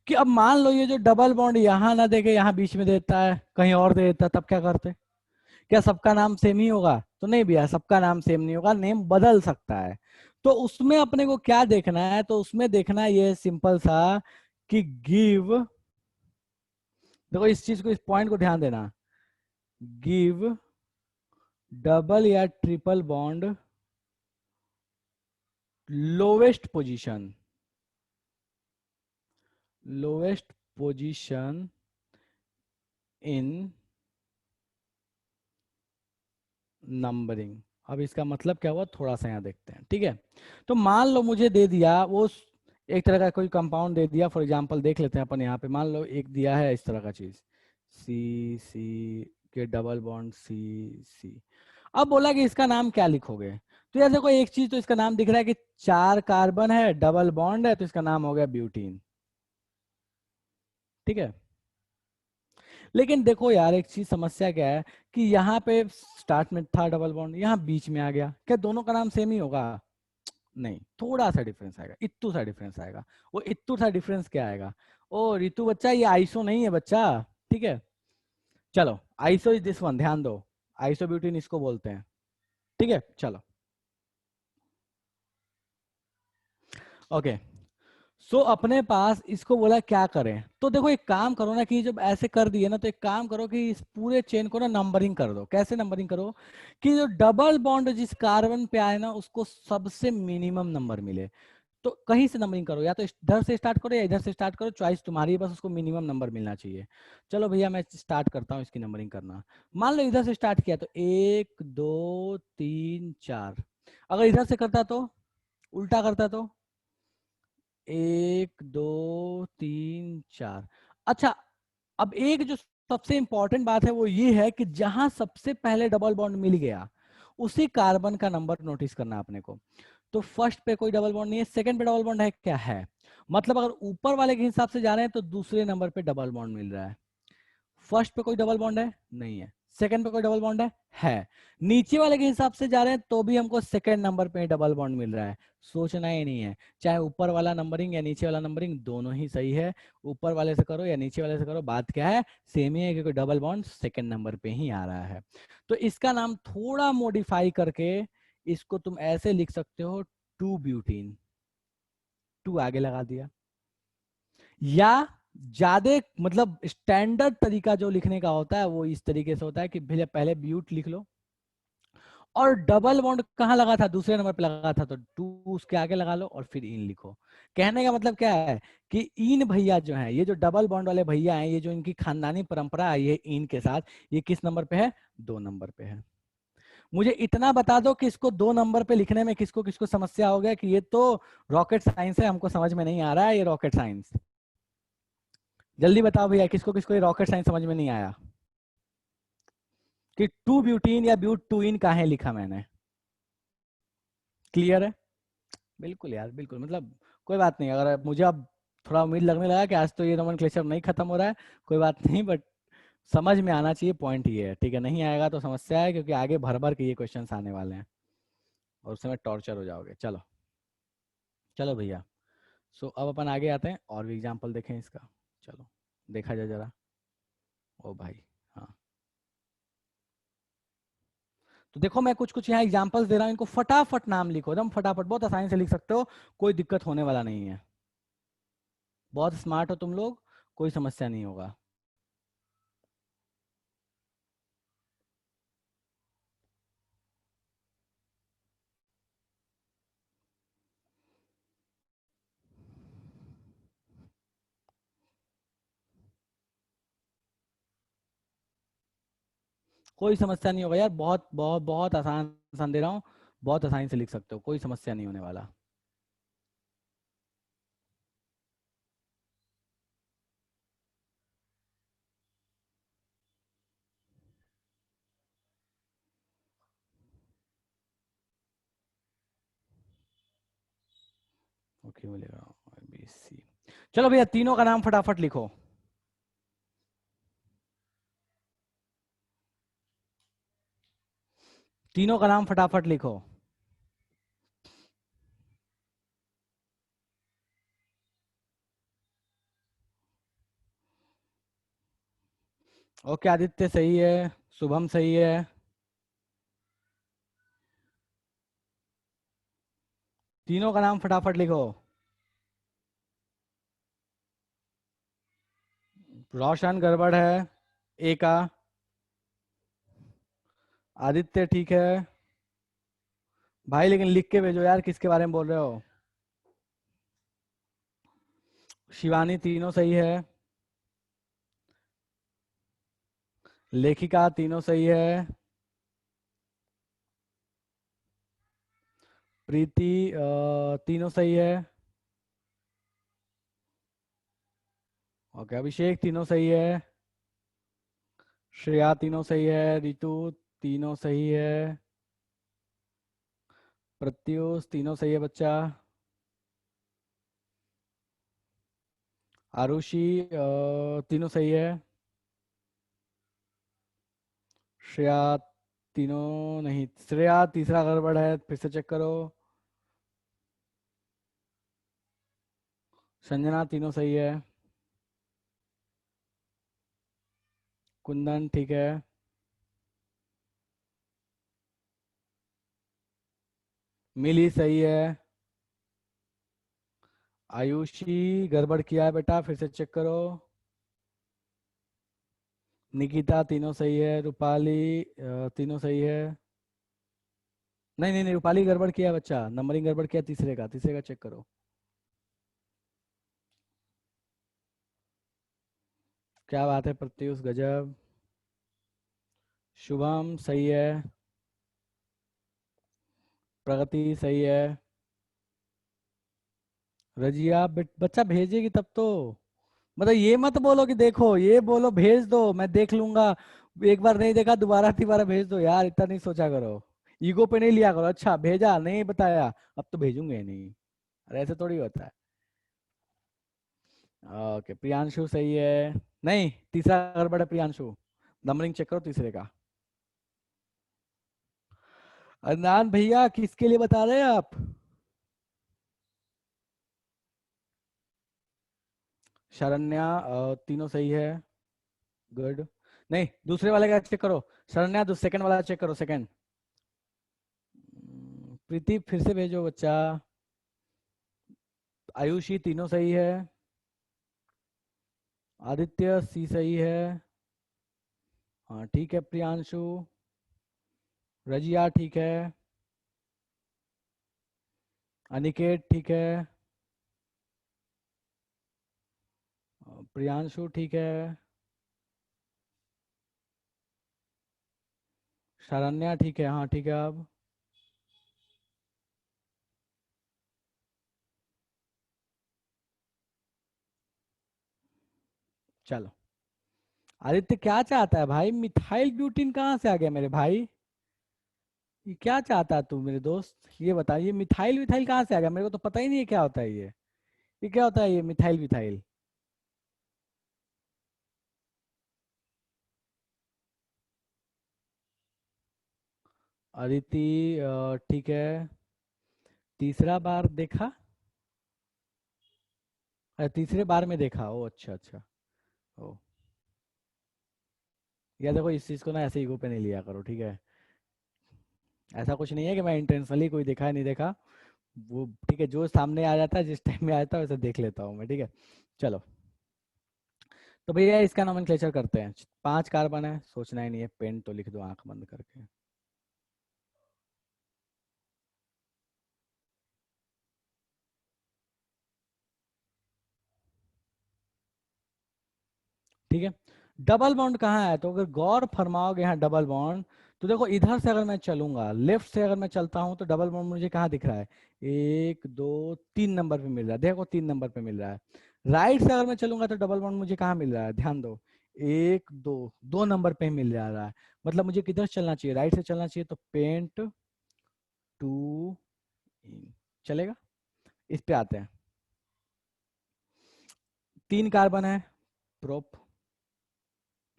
कि अब मान लो ये जो डबल बॉन्ड यहाँ ना देके यहाँ बीच में देता है, कहीं और दे देता है, तब क्या करते? क्या सबका नाम सेम ही होगा? तो नहीं भैया, सबका नाम सेम नहीं होगा, नेम बदल सकता है। तो उसमें अपने को क्या देखना है? तो उसमें देखना ये सिंपल सा कि गिव, देखो इस चीज को, इस पॉइंट को ध्यान देना, गिव डबल या triple bond lowest position, lowest position in numbering. अब इसका मतलब क्या हुआ, थोड़ा सा यहाँ देखते हैं, ठीक है। तो मान लो मुझे दे दिया वो एक तरह का कोई कंपाउंड दे दिया, फॉर एग्जांपल देख लेते हैं अपन यहाँ पे, मान लो एक दिया है इस तरह का चीज, सी सी के डबल बॉन्ड सी सी। अब बोला कि इसका नाम क्या लिखोगे? तो यार देखो एक चीज तो इसका नाम दिख रहा है कि 4 कार्बन है, डबल बॉन्ड है, तो इसका नाम हो गया ब्यूटीन, ठीक है। लेकिन देखो यार एक चीज समस्या क्या है, कि यहाँ पे स्टार्ट में था डबल बॉन्ड, यहाँ बीच में आ गया, क्या दोनों का नाम सेम ही होगा? नहीं, थोड़ा सा डिफरेंस आएगा, इत्तू सा डिफरेंस आएगा। वो इत्तू सा डिफरेंस क्या आएगा? ओ रितु बच्चा, ये आइसो नहीं है बच्चा, ठीक है। चलो, आइसो इज दिस वन, ध्यान दो, आइसो ब्यूटीन इसको बोलते हैं, ठीक है। चलो ओके, सो अपने पास इसको बोला क्या करें, तो देखो एक काम करो ना, कि जब ऐसे कर दिए ना, तो एक काम करो कि इस पूरे चेन को ना नंबरिंग कर दो। कैसे नंबरिंग करो? कि जो डबल बॉन्ड जिस कार्बन पे आए ना, उसको सबसे मिनिमम नंबर मिले। तो कहीं से नंबरिंग करो, या तो इधर से स्टार्ट करो या इधर से स्टार्ट करो, चॉइस तुम्हारी है, बस उसको मिनिमम नंबर मिलना चाहिए। चलो भैया मैं स्टार्ट करता हूँ इसकी नंबरिंग करना। मान लो इधर से स्टार्ट किया तो 1 2 3 4, अगर इधर से करता तो, उल्टा करता तो 1 2 3 4। अच्छा, अब एक जो सबसे इंपॉर्टेंट बात है वो ये है कि जहां सबसे पहले डबल बॉन्ड मिल गया उसी कार्बन का नंबर नोटिस करना आपने को। तो फर्स्ट पे कोई डबल बॉन्ड नहीं है, सेकंड पे डबल बॉन्ड है क्या? है। मतलब अगर ऊपर वाले के हिसाब से जा रहे हैं तो दूसरे नंबर पे डबल बॉन्ड मिल रहा है। फर्स्ट पे कोई डबल बॉन्ड है? नहीं है। सेकंड पे कोई डबल बॉन्ड है? है। नीचे वाले के हिसाब से जा रहे हैं तो भी हमको सेकंड नंबर पे डबल बॉन्ड मिल रहा है। सोचना ही नहीं है, चाहे ऊपर वाला नंबरिंग या नीचे वाला नंबरिंग दोनों ही सही है। ऊपर वाले से करो या नीचे वाले से करो, बात क्या है, सेम ही है, क्योंकि डबल बॉन्ड सेकंड नंबर पे ही आ रहा है। तो इसका नाम थोड़ा मॉडिफाई करके इसको तुम ऐसे लिख सकते हो, टू ब्यूटीन, टू आगे लगा दिया। या ज्यादा मतलब स्टैंडर्ड तरीका जो लिखने का होता है वो इस तरीके से होता है कि पहले पहले ब्यूट लिख लो, और डबल बॉन्ड कहाँ लगा था? दूसरे नंबर पे लगा था, तो टू उसके आगे लगा लो और फिर इन लिखो। कहने का मतलब क्या है, कि इन भैया जो है, ये जो डबल बॉन्ड वाले भैया हैं, ये जो इनकी खानदानी परंपरा आई है इन के साथ, ये किस नंबर पे है? 2 नंबर पे है। मुझे इतना बता दो कि इसको 2 नंबर पे लिखने में किसको किसको समस्या हो गया, कि ये तो रॉकेट साइंस है, हमको समझ में नहीं आ रहा है ये रॉकेट साइंस। जल्दी बताओ भैया, किसको किसको ये रॉकेट साइंस समझ में नहीं आया, कि टू ब्यूटीन या ब्यूट टू इन काहे लिखा मैंने? क्लियर है? बिल्कुल यार, बिल्कुल, मतलब कोई बात नहीं, अगर मुझे अब थोड़ा उम्मीद लगने लगा कि आज तो ये नोमेनक्लेचर नहीं खत्म हो रहा है, कोई बात नहीं, बट समझ में आना चाहिए, पॉइंट ये है, ठीक है। नहीं आएगा तो समस्या है, क्योंकि आगे भर भर के ये क्वेश्चंस आने वाले हैं और उस समय टॉर्चर हो जाओगे। चलो चलो भैया, सो अब अपन आगे आते हैं और भी एग्जाम्पल देखें इसका। चलो देखा जाए जरा। ओ भाई, हाँ, तो देखो मैं कुछ कुछ यहाँ एग्जांपल्स दे रहा हूँ, इनको फटाफट नाम लिखो, एकदम फटाफट, बहुत आसानी से लिख सकते हो, कोई दिक्कत होने वाला नहीं है। बहुत स्मार्ट हो तुम लोग, कोई समस्या नहीं होगा। कोई समस्या नहीं होगा यार, बहुत बहुत बहुत आसान आसान दे रहा हूँ, बहुत आसानी से लिख सकते हो, कोई समस्या नहीं होने वाला। ओके बोलेगा, ABC। चलो भैया तीनों का नाम फटाफट लिखो। तीनों का नाम फटाफट लिखो। ओके, आदित्य सही है, शुभम सही है। तीनों का नाम फटाफट लिखो। रोशन गड़बड़ है, ए का। आदित्य ठीक है। भाई लेकिन लिख के भेजो यार, किसके बारे में बोल रहे हो। शिवानी तीनों सही है। लेखिका तीनों सही है। प्रीति तीनों सही है। ओके, अभिषेक तीनों सही है। श्रेया तीनों सही है। रितु तीनों सही है। प्रत्युष तीनों सही है बच्चा। आरुषि तीनों सही है। श्रेया तीनों नहीं, श्रेया तीसरा गड़बड़ है, फिर से चेक करो। संजना तीनों सही है। कुंदन ठीक है। मिली सही है। आयुषी गड़बड़ किया है बेटा, फिर से चेक करो। निकिता तीनों सही है। रूपाली तीनों सही है। नहीं नहीं नहीं, रूपाली गड़बड़ किया है बच्चा, नंबरिंग गड़बड़ किया तीसरे का चेक करो। क्या बात है प्रत्युष, गजब। शुभम सही है। प्रगति सही है। रजिया बच्चा भेजेगी तब तो। मतलब ये मत बोलो कि देखो, ये बोलो भेज दो मैं देख लूंगा। एक बार नहीं देखा, दोबारा तीबारा भेज दो यार, इतना नहीं सोचा करो। ईगो पे नहीं लिया करो। अच्छा भेजा नहीं बताया, अब तो भेजूंगे नहीं। अरे ऐसे थोड़ी होता है। ओके, प्रियांशु सही है। नहीं, तीसरा गड़बड़ है प्रियांशु। नंबरिंग चेक करो तीसरे का। अदनान भैया किसके लिए बता रहे हैं आप। शरण्या तीनों सही है। गुड। नहीं, दूसरे वाले का चेक करो। शरण्या सेकंड वाला चेक करो, सेकंड। प्रीति फिर से भेजो बच्चा। आयुषी तीनों सही है। आदित्य सी सही है। हाँ ठीक है प्रियांशु। रजिया ठीक है। अनिकेत ठीक है। प्रियांशु ठीक है। शरण्या ठीक है, हाँ ठीक है अब। चलो। आदित्य क्या चाहता है भाई, मिथाइल ब्यूटिन कहाँ से आ गया मेरे भाई। ये क्या चाहता है तू मेरे दोस्त, ये बताइए मिथाइल विथाइल कहाँ से आ गया, मेरे को तो पता ही नहीं है क्या होता है ये क्या होता है ये मिथाइल विथाइल। अदिति ठीक है। तीसरा बार देखा। तीसरे बार में देखा, ओ अच्छा अच्छा। ओ, या देखो इस चीज को ना ऐसे ईगो पे नहीं लिया करो, ठीक है। ऐसा कुछ नहीं है कि मैं इंटेंशनली कोई देखा है नहीं देखा। वो ठीक है, जो सामने आ जाता है जिस टाइम में आ जाता है वैसे देख लेता हूँ मैं, ठीक है। चलो, तो भैया इसका नोमेनक्लेचर करते हैं। 5 कार्बन है, सोचना ही नहीं है, पेन तो लिख दो आंख बंद करके। ठीक है। डबल बॉन्ड कहाँ है, तो अगर गौर फरमाओगे यहाँ डबल बॉन्ड, तो देखो इधर से अगर मैं चलूंगा, लेफ्ट से अगर मैं चलता हूँ तो डबल बॉन्ड मुझे कहाँ दिख रहा है। 1 2 3 नंबर पे मिल रहा है, देखो 3 नंबर पे मिल रहा है। राइट से अगर मैं चलूंगा तो डबल बॉन्ड मुझे कहाँ मिल रहा है, ध्यान दो। 1 2 2 नंबर पे मिल जा रहा है। मतलब मुझे किधर चलना चाहिए, राइट से चलना चाहिए, तो पेंट टू इन चलेगा। इस पे आते हैं। 3 कार्बन है। प्रोप,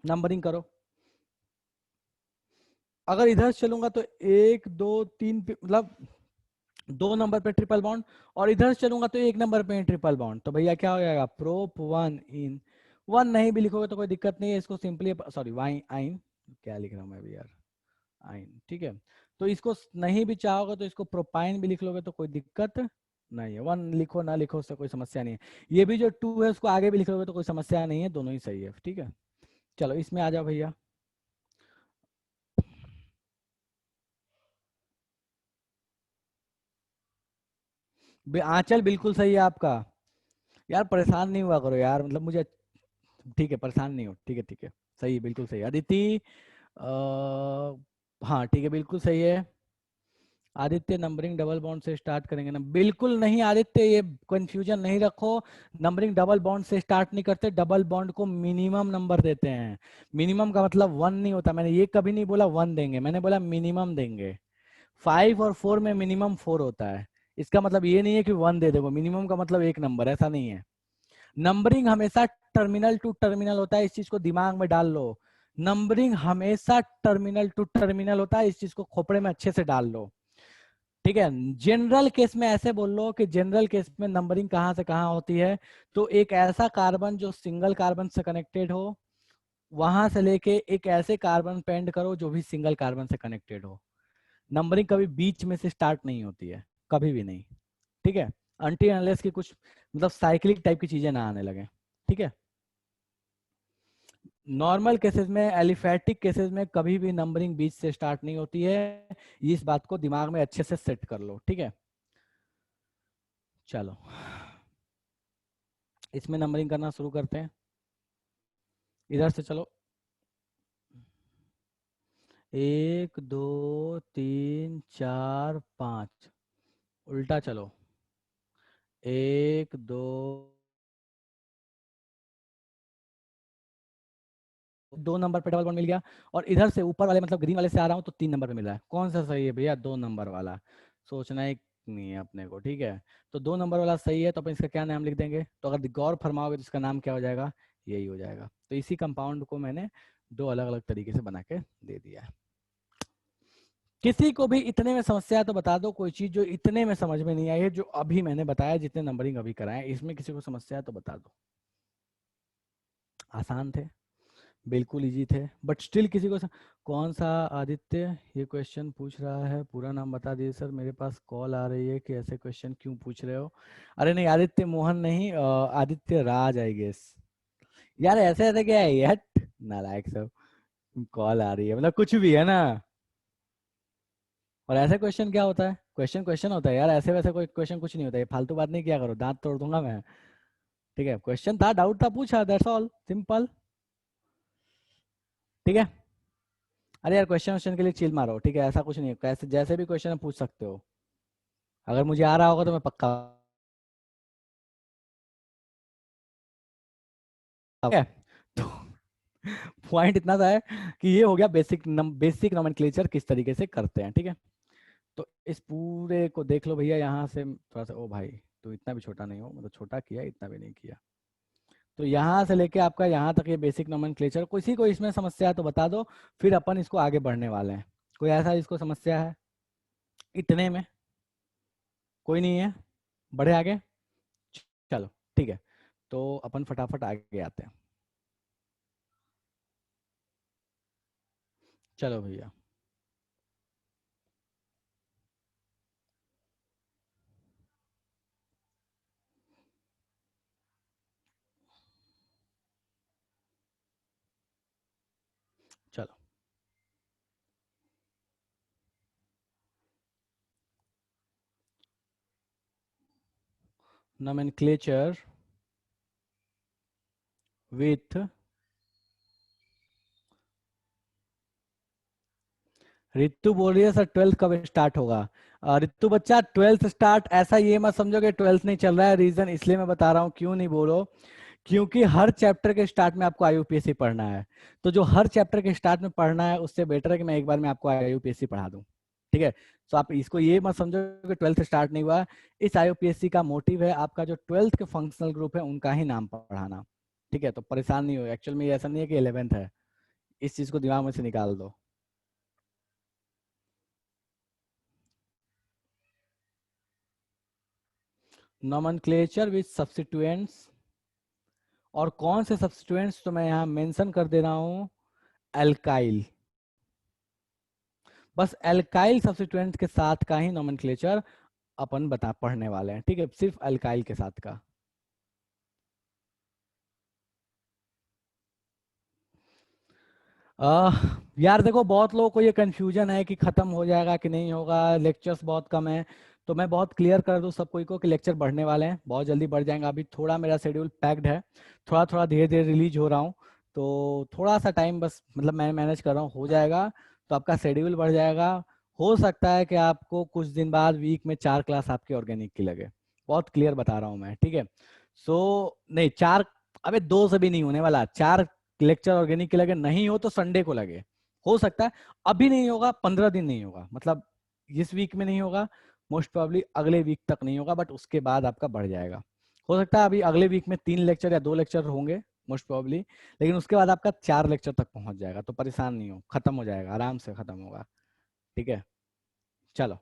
नंबरिंग करो। अगर इधर से चलूंगा तो 1 2 3 मतलब 2 नंबर पे ट्रिपल बॉन्ड, और इधर से चलूंगा तो 1 नंबर पे ट्रिपल बॉन्ड, तो भैया क्या हो जाएगा, प्रोप 1 नहीं भी लिखोगे तो कोई दिक्कत नहीं है, इसको सिंपली, सॉरी वाइन आइन, क्या लिख रहा हूँ मैं अभी यार, आइन, ठीक है। तो इसको नहीं भी चाहोगे तो इसको प्रोपाइन भी लिख लोगे तो कोई दिक्कत नहीं है, 1 लिखो ना लिखो उससे कोई समस्या नहीं है। ये भी जो 2 है उसको आगे भी लिख लोगे तो कोई समस्या नहीं है, दोनों ही सही है, ठीक है। चलो इसमें आ जाओ भैया। आंचल बिल्कुल सही है आपका। यार परेशान नहीं हुआ करो यार, मतलब मुझे, ठीक है परेशान नहीं हो, ठीक है ठीक है, सही है, बिल्कुल सही है अदिति। हाँ ठीक है, बिल्कुल सही है। आदित्य नंबरिंग डबल बॉन्ड से स्टार्ट करेंगे ना, बिल्कुल नहीं आदित्य, ये कंफ्यूजन नहीं रखो। नंबरिंग डबल बॉन्ड से स्टार्ट नहीं करते, डबल बॉन्ड को मिनिमम नंबर देते हैं। मिनिमम का मतलब 1 नहीं होता, मैंने ये कभी नहीं बोला 1 देंगे, मैंने बोला मिनिमम देंगे। 5 और 4 में मिनिमम 4 होता है। इसका मतलब ये नहीं है कि 1 दे देगा, मिनिमम का मतलब एक नंबर, ऐसा नहीं है। नंबरिंग हमेशा टर्मिनल टू टर्मिनल होता है, इस चीज को दिमाग में डाल लो। नंबरिंग हमेशा टर्मिनल टू टर्मिनल होता है, इस चीज को खोपड़े में अच्छे से डाल लो, ठीक है। जनरल केस में ऐसे बोल लो कि जनरल केस में नंबरिंग कहाँ से कहाँ होती है, तो एक ऐसा कार्बन जो सिंगल कार्बन से कनेक्टेड हो, वहां से लेके एक ऐसे कार्बन पे एंड करो जो भी सिंगल कार्बन से कनेक्टेड हो। नंबरिंग कभी बीच में से स्टार्ट नहीं होती है, कभी भी नहीं, ठीक है। अनटिल अनलेस की कुछ मतलब साइक्लिक टाइप की चीजें ना आने लगे, ठीक है। नॉर्मल केसेस में, एलिफेटिक केसेस में कभी भी नंबरिंग बीच से स्टार्ट नहीं होती है, इस बात को दिमाग में अच्छे से सेट कर लो, ठीक है। चलो इसमें नंबरिंग करना शुरू करते हैं, इधर से चलो, 1 2 3 4 5, उल्टा चलो, 1 2, 2 नंबर पे डबल बॉन्ड मिल गया, और इधर से ऊपर वाले मतलब ग्रीन वाले से आ रहा हूँ तो 3 नंबर पे मिल रहा है, कौन सा सही है भैया, 2 नंबर वाला। सोचना ही नहीं है अपने को, ठीक है। तो 2 नंबर वाला सही है, तो अपन इसका क्या नाम लिख देंगे, तो अगर गौर फरमाओगे तो इसका नाम क्या हो जाएगा, यही हो जाएगा। तो इसी कंपाउंड को मैंने 2 अलग अलग तरीके से बना के दे दिया है। किसी को भी इतने में समस्या है तो बता दो, कोई चीज जो इतने में समझ में नहीं आई है, जो अभी मैंने बताया, जितने नंबरिंग अभी कराए, इसमें किसी को समस्या है तो बता दो। आसान थे, बिल्कुल इजी थे, बट स्टिल किसी को कौन सा, आदित्य ये क्वेश्चन पूछ रहा है, पूरा नाम बता दीजिए सर, मेरे पास कॉल आ रही है कि ऐसे क्वेश्चन क्यों पूछ रहे हो। अरे नहीं आदित्य मोहन नहीं, आदित्य राज आई गेस। यार ऐसे ऐसे क्या है यार, नालायक सब, कॉल आ रही है मतलब कुछ भी है ना। और ऐसे क्वेश्चन क्या होता है, क्वेश्चन क्वेश्चन होता है यार, ऐसे वैसे कोई क्वेश्चन कुछ नहीं होता है, फालतू बात नहीं किया करो, दांत तोड़ दूंगा मैं, ठीक है। क्वेश्चन था, डाउट था, पूछा, दैट्स ऑल, सिंपल, ठीक है। अरे यार क्वेश्चन क्वेश्चन के लिए चिल मारो, ठीक है, ऐसा कुछ नहीं है, कैसे जैसे भी क्वेश्चन पूछ सकते हो, अगर मुझे आ रहा होगा तो मैं पक्का, ठीक है। तो पॉइंट इतना सा है कि ये हो गया बेसिक नोमेनक्लेचर किस तरीके से करते हैं, ठीक है। तो इस पूरे को देख लो भैया, यहाँ से थोड़ा सा, ओ भाई तो इतना भी छोटा नहीं हो, मतलब छोटा किया, इतना भी नहीं किया। तो यहाँ से लेके आपका यहाँ तक ये बेसिक नोमेनक्लेचर, किसी को इसमें समस्या है तो बता दो, फिर अपन इसको आगे बढ़ने वाले हैं। कोई ऐसा इसको समस्या है इतने में, कोई नहीं है, बढ़े आगे, चलो ठीक है। तो अपन फटाफट आगे आते हैं, चलो भैया। चलो nomenclature with, रितु बोल रही है सर 12th कब स्टार्ट होगा। रितु बच्चा 12th स्टार्ट, ऐसा ये मत समझो कि 12th नहीं चल रहा है, रीजन इसलिए मैं बता रहा हूँ, क्यों नहीं बोलो, क्योंकि हर चैप्टर के स्टार्ट में आपको आईयूपीएससी पढ़ना है, तो जो हर चैप्टर के स्टार्ट में पढ़ना है उससे बेटर है कि मैं एक बार में आपको आईयूपीएससी पढ़ा दूं, ठीक है। तो आप इसको ये मत समझो कि 12th स्टार्ट नहीं हुआ, इस आईयूपीएससी का मोटिव है आपका जो 12th के फंक्शनल ग्रुप है उनका ही नाम पढ़ाना, ठीक है। तो परेशान नहीं हो, एक्चुअल में ये ऐसा नहीं है कि 11th है, इस चीज को दिमाग में से निकाल दो। नोमेनक्लेचर विद सब्स्टिट्यूएंट्स, और कौन से सब्स्टिट्यूएंट्स तो मैं यहाँ मेंशन कर दे रहा हूँ, एल्काइल। बस एल्काइल सब्स्टिट्यूएंट के साथ का ही नोमेनक्लेचर अपन पढ़ने वाले हैं, ठीक है, सिर्फ एल्काइल के साथ का। यार देखो, बहुत लोगों को ये कंफ्यूजन है कि खत्म हो जाएगा कि नहीं होगा, लेक्चर्स बहुत कम है। तो मैं बहुत क्लियर कर दूं सबको को कि लेक्चर बढ़ने वाले हैं, बहुत जल्दी बढ़ जाएंगे। अभी थोड़ा मेरा शेड्यूल पैक्ड है, थोड़ा थोड़ा धीरे धीरे रिलीज हो रहा हूँ, तो थोड़ा सा टाइम बस मतलब मैं मैनेज कर रहा हूँ, हो जाएगा तो आपका शेड्यूल बढ़ जाएगा। हो सकता है कि आपको कुछ दिन बाद वीक में 4 क्लास आपकी ऑर्गेनिक की लगे, बहुत क्लियर बता रहा हूँ मैं, ठीक है। नहीं 4, अबे 2 से भी नहीं होने वाला, 4 लेक्चर ऑर्गेनिक के लगे, नहीं हो तो संडे को लगे, हो सकता है। अभी नहीं होगा, 15 दिन नहीं होगा, मतलब इस वीक में नहीं होगा, मोस्ट प्रोबेबली अगले वीक तक नहीं होगा, बट उसके बाद आपका बढ़ जाएगा। हो सकता है अभी अगले वीक में 3 लेक्चर या 2 लेक्चर होंगे मोस्ट प्रोबेबली, लेकिन उसके बाद आपका 4 लेक्चर तक पहुंच जाएगा, तो परेशान नहीं हो, खत्म हो जाएगा, आराम से खत्म होगा, ठीक है। चलो,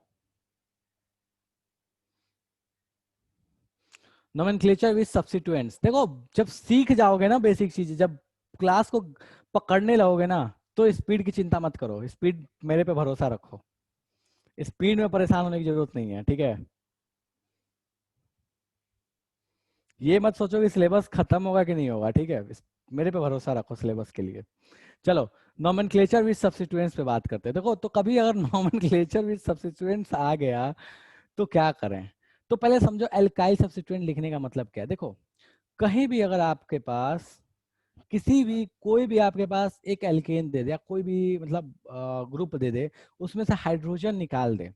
नोमेनक्लेचर विद सब्स्टिट्यूएंट्स, देखो जब सीख जाओगे ना बेसिक चीज, जब क्लास को पकड़ने लगोगे ना, तो स्पीड की चिंता मत करो, स्पीड मेरे पे भरोसा रखो, स्पीड में परेशान होने की जरूरत नहीं है, ठीक है। ये मत सोचो कि सिलेबस खत्म होगा कि नहीं होगा, ठीक है, मेरे पे भरोसा रखो सिलेबस के लिए। चलो, नोमेनक्लेचर विद सब्स्टिट्यूएंट्स पे बात करते हैं। देखो, तो कभी अगर नोमेनक्लेचर विद सब्स्टिट्यूएंट्स आ गया तो क्या करें। तो पहले समझो एल्काइल सब्स्टिट्यूएंट लिखने का मतलब क्या है। देखो, कहीं भी अगर आपके पास किसी भी कोई भी आपके पास एक एल्केन दे दे, या कोई भी मतलब ग्रुप दे दे, उसमें से हाइड्रोजन निकाल दे,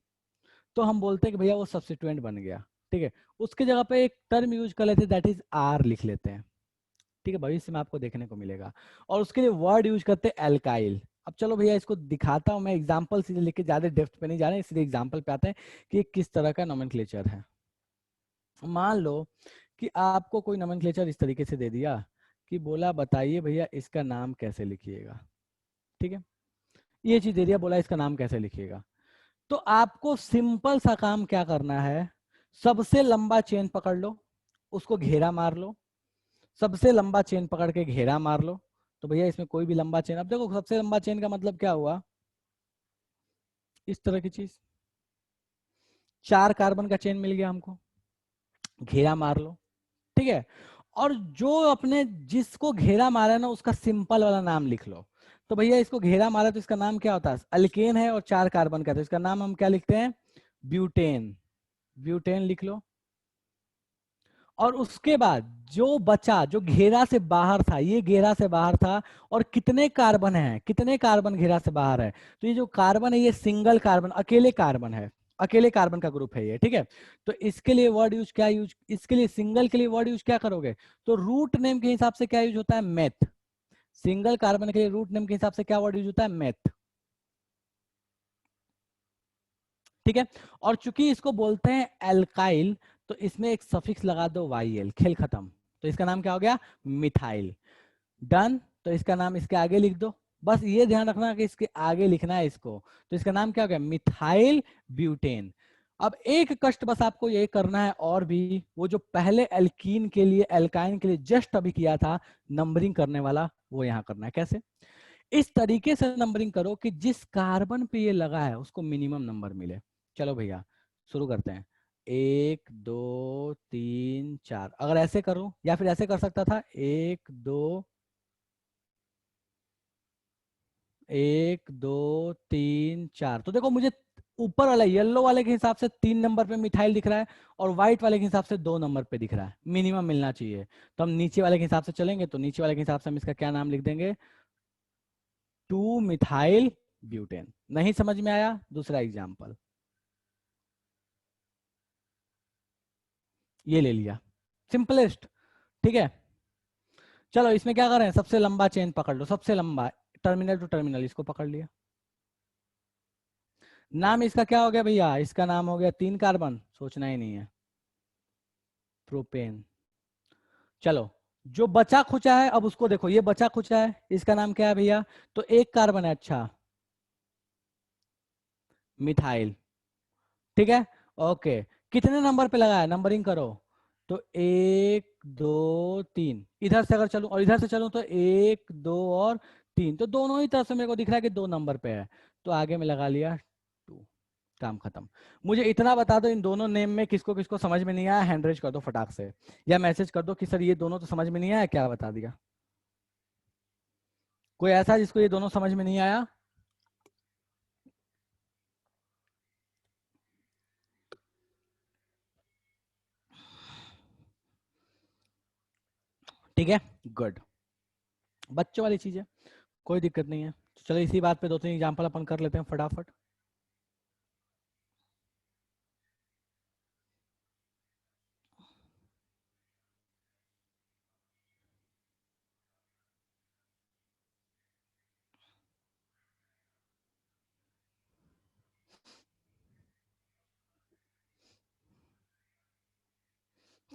तो हम बोलते हैं कि भैया वो सब्स्टिट्यूएंट बन गया, ठीक है। उसके जगह पे एक टर्म यूज कर लेते हैं, दैट इज आर लिख लेते हैं, ठीक है, भविष्य में आपको देखने को मिलेगा। और उसके लिए वर्ड यूज करते हैं एल्काइल। अब चलो भैया इसको दिखाता हूँ मैं, एग्जाम्पल सीधे लेके, ज्यादा डेप्थ पे नहीं जा रहे हैं, सीधे एग्जाम्पल पे आते हैं कि किस तरह का नोमेनक्लेचर है। मान लो कि आपको कोई नोमेनक्लेचर इस तरीके से दे दिया कि बोला बताइए भैया इसका नाम कैसे लिखिएगा, ठीक है, ये चीज दे दिया, बोला इसका नाम कैसे लिखिएगा। तो आपको सिंपल सा काम क्या करना है, सबसे लंबा चेन पकड़ लो, उसको घेरा मार लो, सबसे लंबा चेन पकड़ के घेरा मार लो। तो भैया इसमें कोई भी लंबा चेन, अब देखो सबसे लंबा चेन का मतलब क्या हुआ, इस तरह की चीज, 4 कार्बन का चेन मिल गया हमको, घेरा मार लो, ठीक है। और जो अपने जिसको घेरा मारा है ना, उसका सिंपल वाला नाम लिख लो। तो भैया इसको घेरा मारा तो इसका नाम क्या होता है, अल्केन है और 4 कार्बन का, तो इसका नाम हम क्या लिखते हैं, ब्यूटेन, ब्यूटेन लिख लो। और उसके बाद जो बचा, जो घेरा से बाहर था, ये घेरा से बाहर था, और कितने कार्बन है, कितने कार्बन घेरा से बाहर है, तो ये जो कार्बन है ये सिंगल कार्बन, अकेले कार्बन है, अकेले कार्बन का ग्रुप है ये, ठीक है। तो इसके लिए वर्ड यूज क्या यूज, इसके लिए सिंगल के लिए वर्ड यूज क्या करोगे, तो रूट नेम के हिसाब से क्या यूज होता है, मेथ। सिंगल कार्बन के लिए रूट नेम के हिसाब से क्या वर्ड यूज होता है, मेथ, ठीक है। और चूंकि इसको बोलते हैं एल्काइल, तो इसमें एक सफिक्स लगा दो वाई एल, खेल खत्म। तो इसका नाम क्या हो गया, मिथाइल, डन। तो इसका नाम इसके आगे लिख दो, बस ये ध्यान रखना कि इसके आगे लिखना है इसको। तो इसका नाम क्या हो गया, मिथाइल ब्यूटेन। अब एक कष्ट बस आपको ये करना है, और भी वो जो पहले एल्कीन के लिए, एल्काइन के लिए जस्ट अभी किया था नंबरिंग करने वाला, वो यहाँ करना है। कैसे, इस तरीके से नंबरिंग करो कि जिस कार्बन पे ये लगा है उसको मिनिमम नंबर मिले। चलो भैया शुरू करते हैं, 1 2 3 4, अगर ऐसे करूं या फिर ऐसे कर सकता था, 1 2 1 2 3 4। तो देखो मुझे ऊपर वाले येलो वाले के हिसाब से 3 नंबर पे मिथाइल दिख रहा है, और व्हाइट वाले के हिसाब से 2 नंबर पे दिख रहा है, मिनिमम मिलना चाहिए। तो हम नीचे वाले के हिसाब से चलेंगे, तो नीचे वाले के हिसाब से हम इसका क्या नाम लिख देंगे, 2 मिथाइल ब्यूटेन। नहीं समझ में आया, दूसरा एग्जाम्पल ये ले लिया, सिंपलेस्ट, ठीक है। चलो इसमें क्या करें, सबसे लंबा चेन पकड़ लो, सबसे लंबा, टर्मिनल टू टर्मिनल, इसको पकड़ लिया। नाम इसका क्या हो गया भैया, इसका नाम हो गया 3 कार्बन, सोचना ही नहीं है, प्रोपेन। चलो, जो बचा खुचा है अब उसको देखो, ये बचा खुचा है, इसका नाम क्या है भैया, तो 1 कार्बन है, अच्छा, मिथाइल, ठीक है। ओके, कितने नंबर पे लगा है, नंबरिंग करो, तो 1 2 3, इधर से अगर चलूं और इधर से चलूं तो 1 2 और 3, तो दोनों ही तरफ से मेरे को दिख रहा है कि 2 नंबर पे है, तो आगे में लगा लिया 2। काम खत्म। मुझे इतना बता दो इन दोनों नेम में किसको किसको समझ में नहीं आया, हैंड रेज कर दो फटाक से, या मैसेज कर दो कि सर ये दोनों तो समझ में नहीं आया, क्या बता दिया। कोई ऐसा जिसको ये दोनों समझ में नहीं आया? ठीक है, गुड। बच्चों वाली चीज है, कोई दिक्कत नहीं है। चलो इसी बात पे 2 3 एग्जांपल अपन कर लेते हैं फटाफट।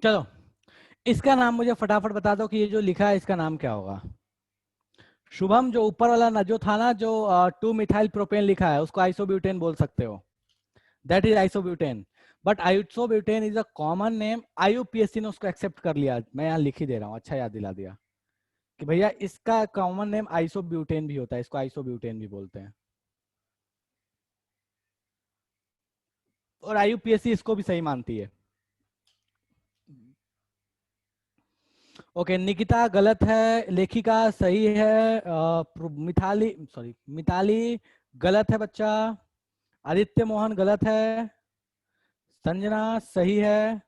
चलो इसका नाम मुझे फटाफट बता दो कि ये जो लिखा है इसका नाम क्या होगा। शुभम, जो ऊपर वाला ना जो था ना, जो 2 मिथाइल प्रोपेन लिखा है उसको आइसोब्यूटेन बोल सकते हो, that is isobutane. But isobutane is a common name, आईयूपीएससी ने उसको एक्सेप्ट कर लिया, मैं यहाँ लिख ही दे रहा हूँ, अच्छा याद दिला दिया कि भैया इसका कॉमन नेम आइसोब्यूटेन भी होता है, इसको आइसोब्यूटेन भी बोलते हैं, और आईयूपीएससी इसको भी सही मानती है। ओके, निकिता गलत है, लेखिका सही है, मिथाली सॉरी मिताली गलत है बच्चा, आदित्य मोहन गलत है, संजना सही है,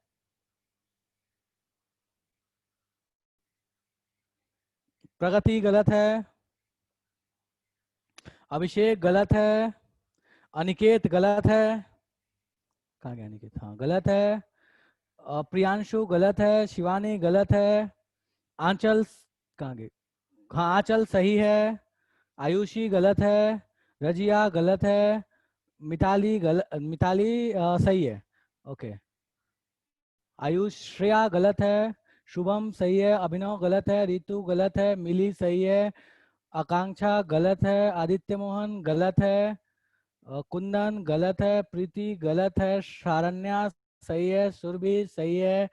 प्रगति गलत है, अभिषेक गलत है, अनिकेत गलत है, कहाँ गया अनिकेत, हाँ गलत है, प्रियांशु गलत है, शिवानी गलत है, आंचल कहाँ गए, हाँ आंचल सही है, आयुषी गलत है, रजिया गलत है, मिताली सही है, ओके, आयुष श्रेया गलत है, शुभम सही है, अभिनव गलत है, रितु गलत है, मिली सही है, आकांक्षा गलत है, आदित्य मोहन गलत है, कुंदन गलत है, प्रीति गलत है, शारण्या सही है, सुरभि सही है,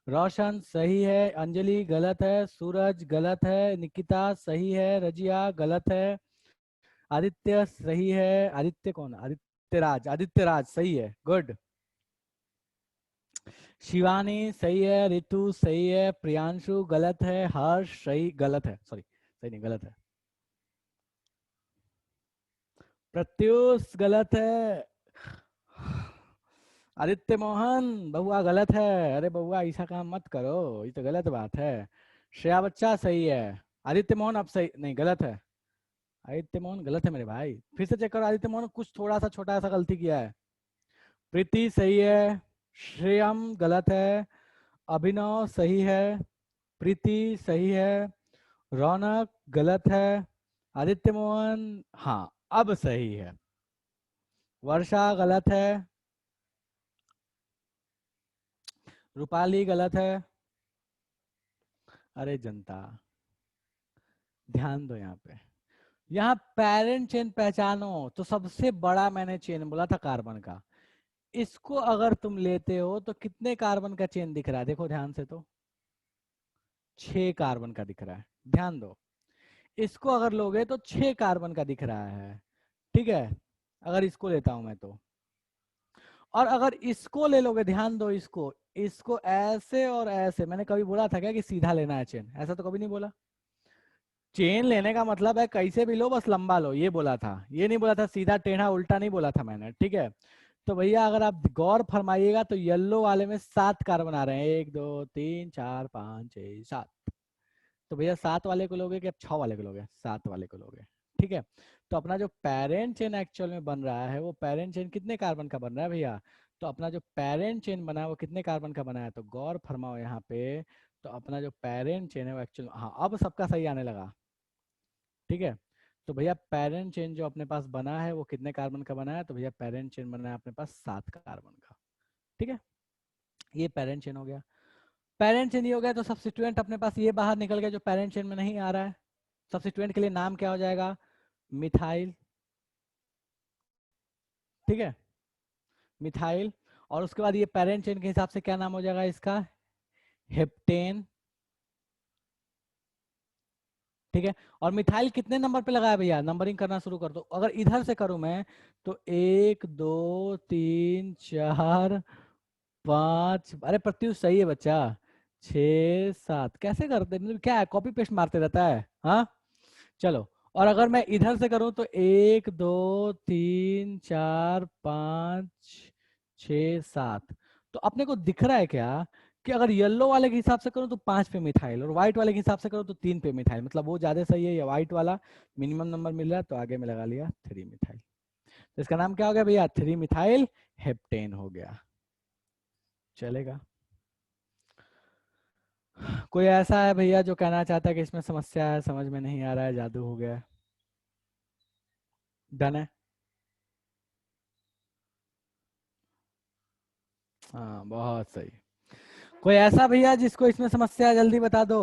रोशन सही है, अंजलि गलत है, सूरज गलत है, निकिता सही है, रजिया गलत है, आदित्य सही है, आदित्य कौन, आदित्य राज सही है, गुड, शिवानी सही है, ऋतु सही है, प्रियांशु गलत है, हर्ष सही गलत है, सॉरी सही नहीं गलत है, प्रत्युष गलत है, आदित्य मोहन बउआ गलत है, अरे बउआ ऐसा काम मत करो, ये तो गलत बात है, श्रेया बच्चा सही है, आदित्य मोहन अब सही नहीं गलत है, आदित्य मोहन गलत है मेरे भाई, फिर से चेक करो, आदित्य मोहन कुछ थोड़ा सा छोटा सा गलती किया है, प्रीति सही है, श्रेयम गलत है, अभिनव सही है, प्रीति सही है, रौनक गलत है, आदित्य मोहन हाँ अब सही है, वर्षा गलत है, रूपाली गलत है, अरे जनता ध्यान दो यहाँ पे, यहाँ पेरेंट चेन पहचानो, तो सबसे बड़ा मैंने चेन बोला था कार्बन का, इसको अगर तुम लेते हो तो कितने कार्बन का चेन दिख रहा है, देखो ध्यान से, तो 6 कार्बन का दिख रहा है, ध्यान दो, इसको अगर लोगे तो 6 कार्बन का दिख रहा है, ठीक है, अगर इसको लेता हूं मैं तो, और अगर इसको ले लोगे, ध्यान दो, इसको इसको ऐसे और ऐसे, मैंने कभी बोला था क्या कि सीधा लेना है चेन, ऐसा तो कभी नहीं बोला, चेन लेने का मतलब है कैसे भी लो बस लंबा लो, ये बोला था, ये नहीं बोला था सीधा टेढ़ा उल्टा नहीं बोला था मैंने, ठीक है। तो भैया अगर आप गौर फरमाइएगा तो येलो वाले में 7 कार्बन आ रहे हैं, 1 2 3 4 5 6 7, तो भैया 7 वाले को लोगे कि आप 6 वाले को लोगे, 7 वाले को लोगे, ठीक है। तो अपना जो पेरेंट चेन एक्चुअल में बन रहा है वो पेरेंट चेन कितने कार्बन का बन रहा है भैया, तो अपना जो पेरेंट चेन बना है वो कितने कार्बन का बना है, तो गौर फरमाओ यहाँ पे, तो अपना जो पेरेंट चेन है वो एक्चुअल, हाँ अब सबका सही आने लगा, ठीक है। तो भैया पेरेंट चेन जो अपने पास बना है वो कितने कार्बन का बना है, तो भैया पेरेंट चेन बना है अपने पास 7 कार्बन का, ठीक है, ये पेरेंट चेन हो गया। पेरेंट चेन ये हो गया, तो सब्स्टिट्यूएंट अपने पास ये बाहर निकल गया जो पेरेंट चेन में नहीं आ रहा है, सब्स्टिट्यूएंट के लिए नाम क्या हो जाएगा, मिथाइल, ठीक है, मिथाइल, और उसके बाद ये पेरेंट चेन के हिसाब से क्या नाम हो जाएगा इसका, हेप्टेन, ठीक है। और मिथाइल कितने नंबर पे लगा है भैया, नंबरिंग करना शुरू कर दो। अगर इधर से करूं मैं तो 1 2 3 4 5, अरे प्रत्युष सही है बच्चा, 6 7 कैसे करते, मतलब क्या है, कॉपी पेस्ट मारते रहता है, हाँ। चलो, और अगर मैं इधर से करूं तो 1 2 3 4 5 6 7, तो अपने को दिख रहा है क्या कि अगर येलो वाले के हिसाब से करूं तो 5 पे मिथाइल, और व्हाइट वाले के हिसाब से करूं तो 3 पे मिथाइल, मतलब वो ज्यादा सही है या व्हाइट वाला मिनिमम नंबर मिल रहा है, तो आगे में लगा लिया 3 मिथाइल। तो इसका नाम क्या हो गया भैया, 3 मिथाइल हेप्टेन हो गया। चलेगा। कोई ऐसा है भैया जो कहना चाहता है कि इसमें समस्या है, समझ में नहीं आ रहा है, जादू हो गया है? डन है। हाँ बहुत सही। कोई ऐसा भैया जिसको इसमें समस्या है, जल्दी बता दो।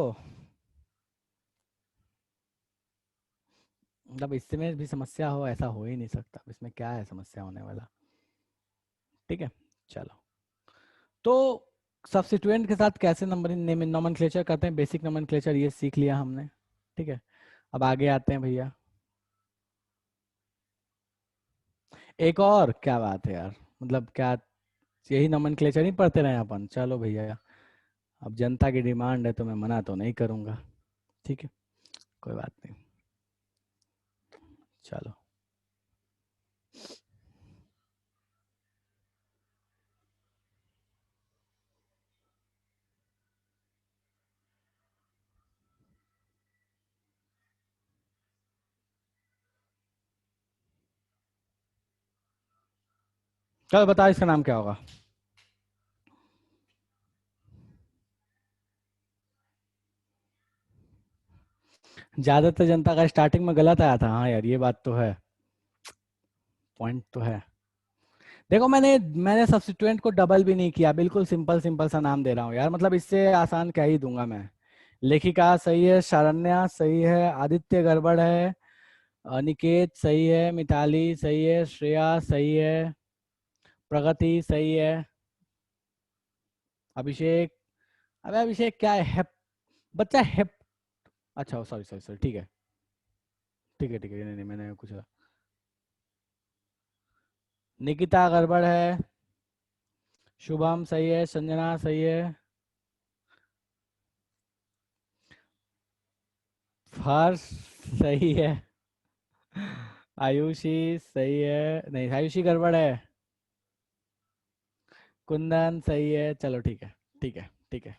मतलब इसमें भी समस्या हो, ऐसा हो ही नहीं सकता, इसमें क्या है समस्या होने वाला। ठीक है, चलो। तो सब्स्टिट्यूएंट के साथ कैसे नंबरिंग नोमेनक्लेचर करते हैं, बेसिक नोमेनक्लेचर ये सीख लिया हमने। ठीक है, अब आगे आते हैं भैया। एक और क्या बात है यार, मतलब क्या यही नोमेनक्लेचर ही पढ़ते रहे अपन, चलो भैया। अब जनता की डिमांड है तो मैं मना तो नहीं करूंगा, ठीक है, कोई बात नहीं। चलो, चलो बताओ इसका नाम क्या होगा। ज्यादातर जनता का स्टार्टिंग में गलत आया था, हाँ यार ये बात तो है, पॉइंट तो है। देखो मैंने मैंने सब्स्टिट्यूएंट को डबल भी नहीं किया, बिल्कुल सिंपल सिंपल सा नाम दे रहा हूँ यार, मतलब इससे आसान क्या ही दूंगा मैं। लेखिका सही है, शरण्या सही है, आदित्य गड़बड़ है, अनिकेत सही है, मिताली सही है, श्रेया सही है, प्रगति सही है, अभिषेक, अबे अभिषेक क्या है, हेप, बच्चा हेप, अच्छा सॉरी सॉरी सॉरी, ठीक है ठीक है, नहीं नहीं मैंने कुछ, निकिता गड़बड़ है, शुभम सही है, संजना सही है, हर्ष सही है, आयुषी सही है, नहीं आयुषी गड़बड़ है, कुंदन सही है, चलो ठीक है ठीक है ठीक है।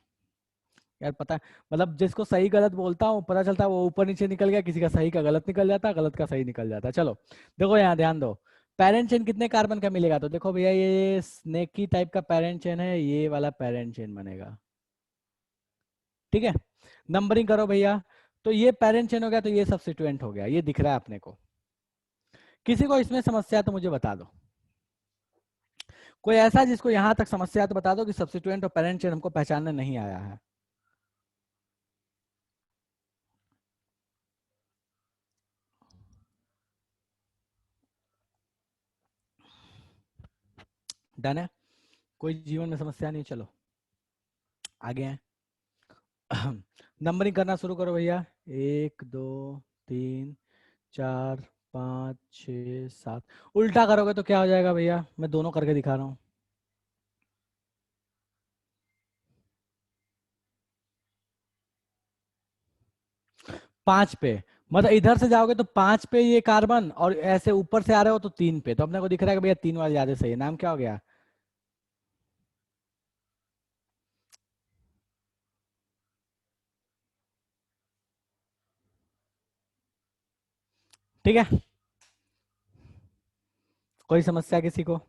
यार पता है, मतलब जिसको सही गलत बोलता हूँ पता चलता है वो ऊपर नीचे निकल गया, किसी का सही का गलत निकल जाता है, गलत का सही निकल जाता है। चलो देखो यहाँ ध्यान दो, पेरेंट चेन कितने कार्बन का मिलेगा, तो देखो भैया ये स्नेकी टाइप का पेरेंट चेन है, ये वाला पेरेंट चेन बनेगा, ठीक है। नंबरिंग करो भैया, तो ये पेरेंट चेन हो गया, तो ये सब्स्टिट्यूएंट हो गया, ये दिख रहा है अपने को। किसी को इसमें समस्या है तो मुझे बता दो, कोई ऐसा जिसको यहाँ तक समस्या है तो बता दो कि सब्स्टिट्यूएंट और पेरेंट चेन हमको पहचानने नहीं आया है। डन है, कोई जीवन में समस्या नहीं, चलो आगे हैं। नंबरिंग करना शुरू करो भैया, 1 2 3 4 5 6 7, उल्टा करोगे तो क्या हो जाएगा भैया, मैं दोनों करके दिखा रहा हूँ। 5 पे, मतलब इधर से जाओगे तो 5 पे ये कार्बन, और ऐसे ऊपर से आ रहे हो तो 3 पे, तो अपने को दिख रहा है कि भैया 3 वाला ज्यादा सही है, नाम क्या हो गया, ठीक है। कोई समस्या किसी को,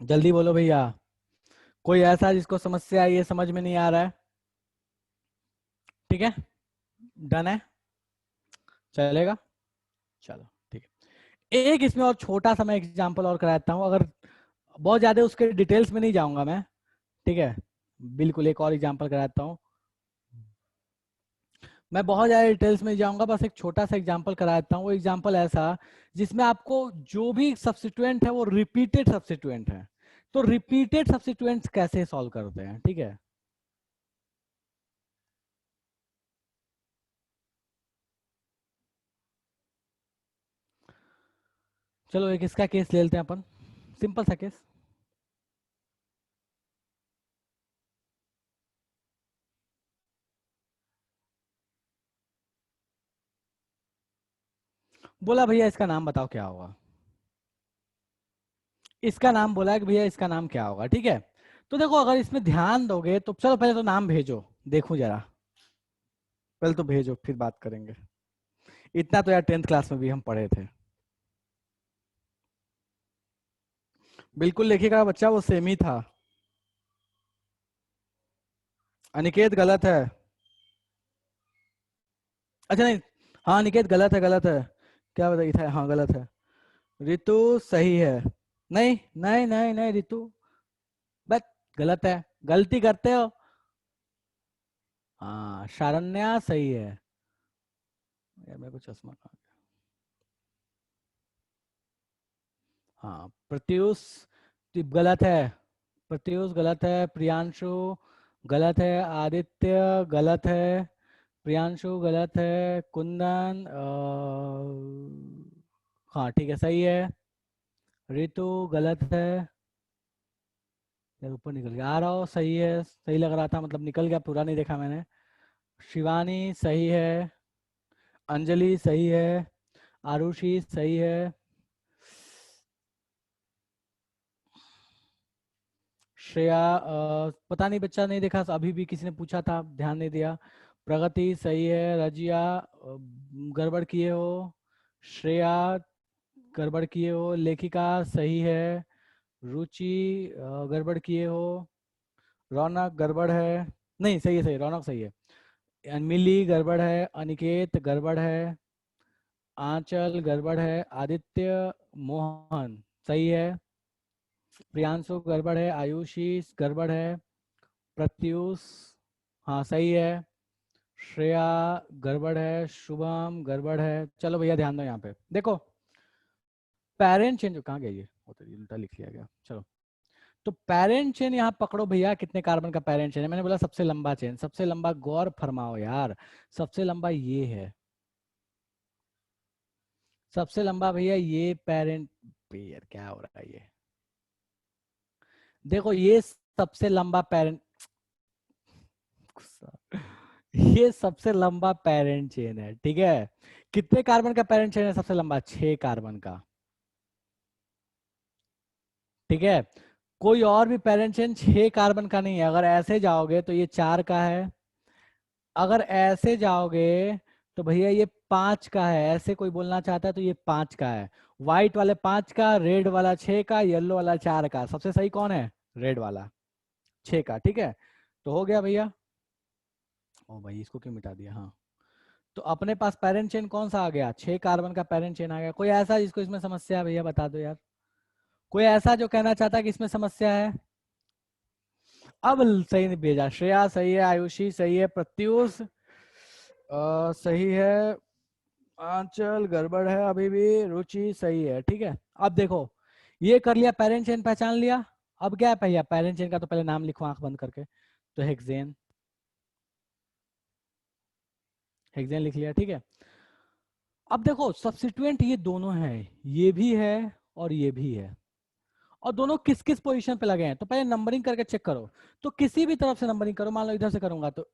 जल्दी बोलो भैया, कोई ऐसा जिसको समस्या है, ये समझ में नहीं आ रहा है, ठीक है, डन है, चलेगा, चलो ठीक है। एक इसमें और छोटा सा मैं एग्जांपल और कराता हूँ, अगर बहुत ज्यादा उसके डिटेल्स में नहीं जाऊंगा मैं, ठीक है, बिल्कुल एक और एग्जांपल कराता हूँ, मैं बहुत ज्यादा डिटेल्स में नहीं जाऊंगा, बस एक छोटा सा एग्जांपल कराता हूँ। वो एग्जांपल ऐसा जिसमें आपको जो भी सब्स्टिट्यूएंट है वो रिपीटेड सब्स्टिट्यूएंट है, तो रिपीटेड सब्स्टिट्यूएंट्स कैसे सॉल्व करते हैं, ठीक है। चलो एक इसका केस ले लेते हैं अपन, सिंपल सा केस। बोला भैया इसका नाम बताओ क्या होगा, इसका नाम बोला है कि भैया इसका नाम क्या होगा, ठीक है। तो देखो अगर इसमें ध्यान दोगे तो चलो पहले तो नाम भेजो, देखूं जरा, पहले तो भेजो फिर बात करेंगे। इतना तो यार 10th क्लास में भी हम पढ़े थे। बिल्कुल लिखिएगा बच्चा, वो सेम ही था। अनिकेत गलत है। अच्छा नहीं, हाँ अनिकेत गलत है, गलत है। क्या बताइए था, हाँ गलत है। ऋतु सही है। नहीं नहीं नहीं नहीं ऋतु, बस गलत है, गलती करते हो। हाँ शारण्या सही है। यार मेरे को चश्मा कहाँ गया? हाँ प्रत्युष गलत है, प्रत्युष गलत है, प्रियांशु गलत है, आदित्य गलत है, प्रियांशु गलत है, कुंदन हाँ ठीक है सही है, ऋतु गलत है। यार ऊपर निकल गया, आ रहा हो, सही है, सही लग रहा था, मतलब निकल गया, पूरा नहीं देखा मैंने। शिवानी सही है, अंजलि सही है, आरुषि सही है, श्रेया पता नहीं बच्चा नहीं देखा, अभी भी किसी ने पूछा था ध्यान नहीं दिया। प्रगति सही है, रजिया गड़बड़ किए हो, श्रेया गड़बड़ किए हो, लेखिका सही है, रुचि गड़बड़ किए हो, रौनक गड़बड़ है, नहीं सही है, सही रौनक सही है, मिली गड़बड़ है, अनिकेत गड़बड़ है, आंचल गड़बड़ है, आदित्य मोहन सही है, प्रियांशु गड़बड़ है, आयुषी गड़बड़ है, प्रत्युष हाँ सही है, श्रेया गड़बड़ है, शुभम गड़बड़ है। चलो भैया ध्यान दो यहाँ पे देखो, पेरेंट चेन जो कहाँ गया, ये वो तो उल्टा लिख लिया गया, चलो। तो पेरेंट चेन यहाँ पकड़ो भैया, कितने कार्बन का पेरेंट चेन है, मैंने बोला सबसे लंबा चेन, सबसे लंबा, गौर फरमाओ यार, सबसे लंबा ये है, सबसे लंबा भैया ये पेरेंट। यार क्या हो रहा है ये, देखो ये सबसे लंबा पेरेंट, ये सबसे लंबा पेरेंट चेन है, ठीक है। कितने कार्बन का पेरेंट चेन है सबसे लंबा, 6 कार्बन का, ठीक है। कोई और भी पेरेंट चेन 6 कार्बन का नहीं है, अगर ऐसे जाओगे तो ये 4 का है, अगर ऐसे जाओगे तो भैया ये 5 का है, ऐसे कोई बोलना चाहता है तो ये 5 का है। व्हाइट वाले 5 का, रेड वाला 6 का, येलो वाला 4 का, सबसे सही कौन है, रेड वाला 6 का, ठीक है। तो हो गया भैया, ओ भाई इसको क्यों मिटा दिया, हाँ। तो अपने पास पेरेंट चेन कौन सा आ गया, 6 कार्बन का पेरेंट चेन आ गया। कोई ऐसा जिसको इसमें समस्या है भैया बता दो यार, कोई ऐसा जो कहना चाहता है कि इसमें समस्या है। अब सही नहीं भेजा, श्रेया सही है, आयुषी सही है, प्रत्युष सही है, आंचल गड़बड़ है अभी भी, रुचि सही है, ठीक है। अब देखो ये कर लिया, पेरेंट चेन पहचान लिया। अब क्या है भैया, पेरेंट चेन का तो पहले नाम लिखो आंख बंद करके, तो हेक्सेन, हेक्सेन लिख लिया, ठीक है। अब देखो सब्स्टिट्यूएंट ये दोनों हैं, ये भी है और ये भी है, और दोनों किस किस पोजीशन पे लगे हैं, तो पहले नंबरिंग करके चेक करो। तो किसी भी तरफ से नंबरिंग करो, मान लो इधर से करूंगा तो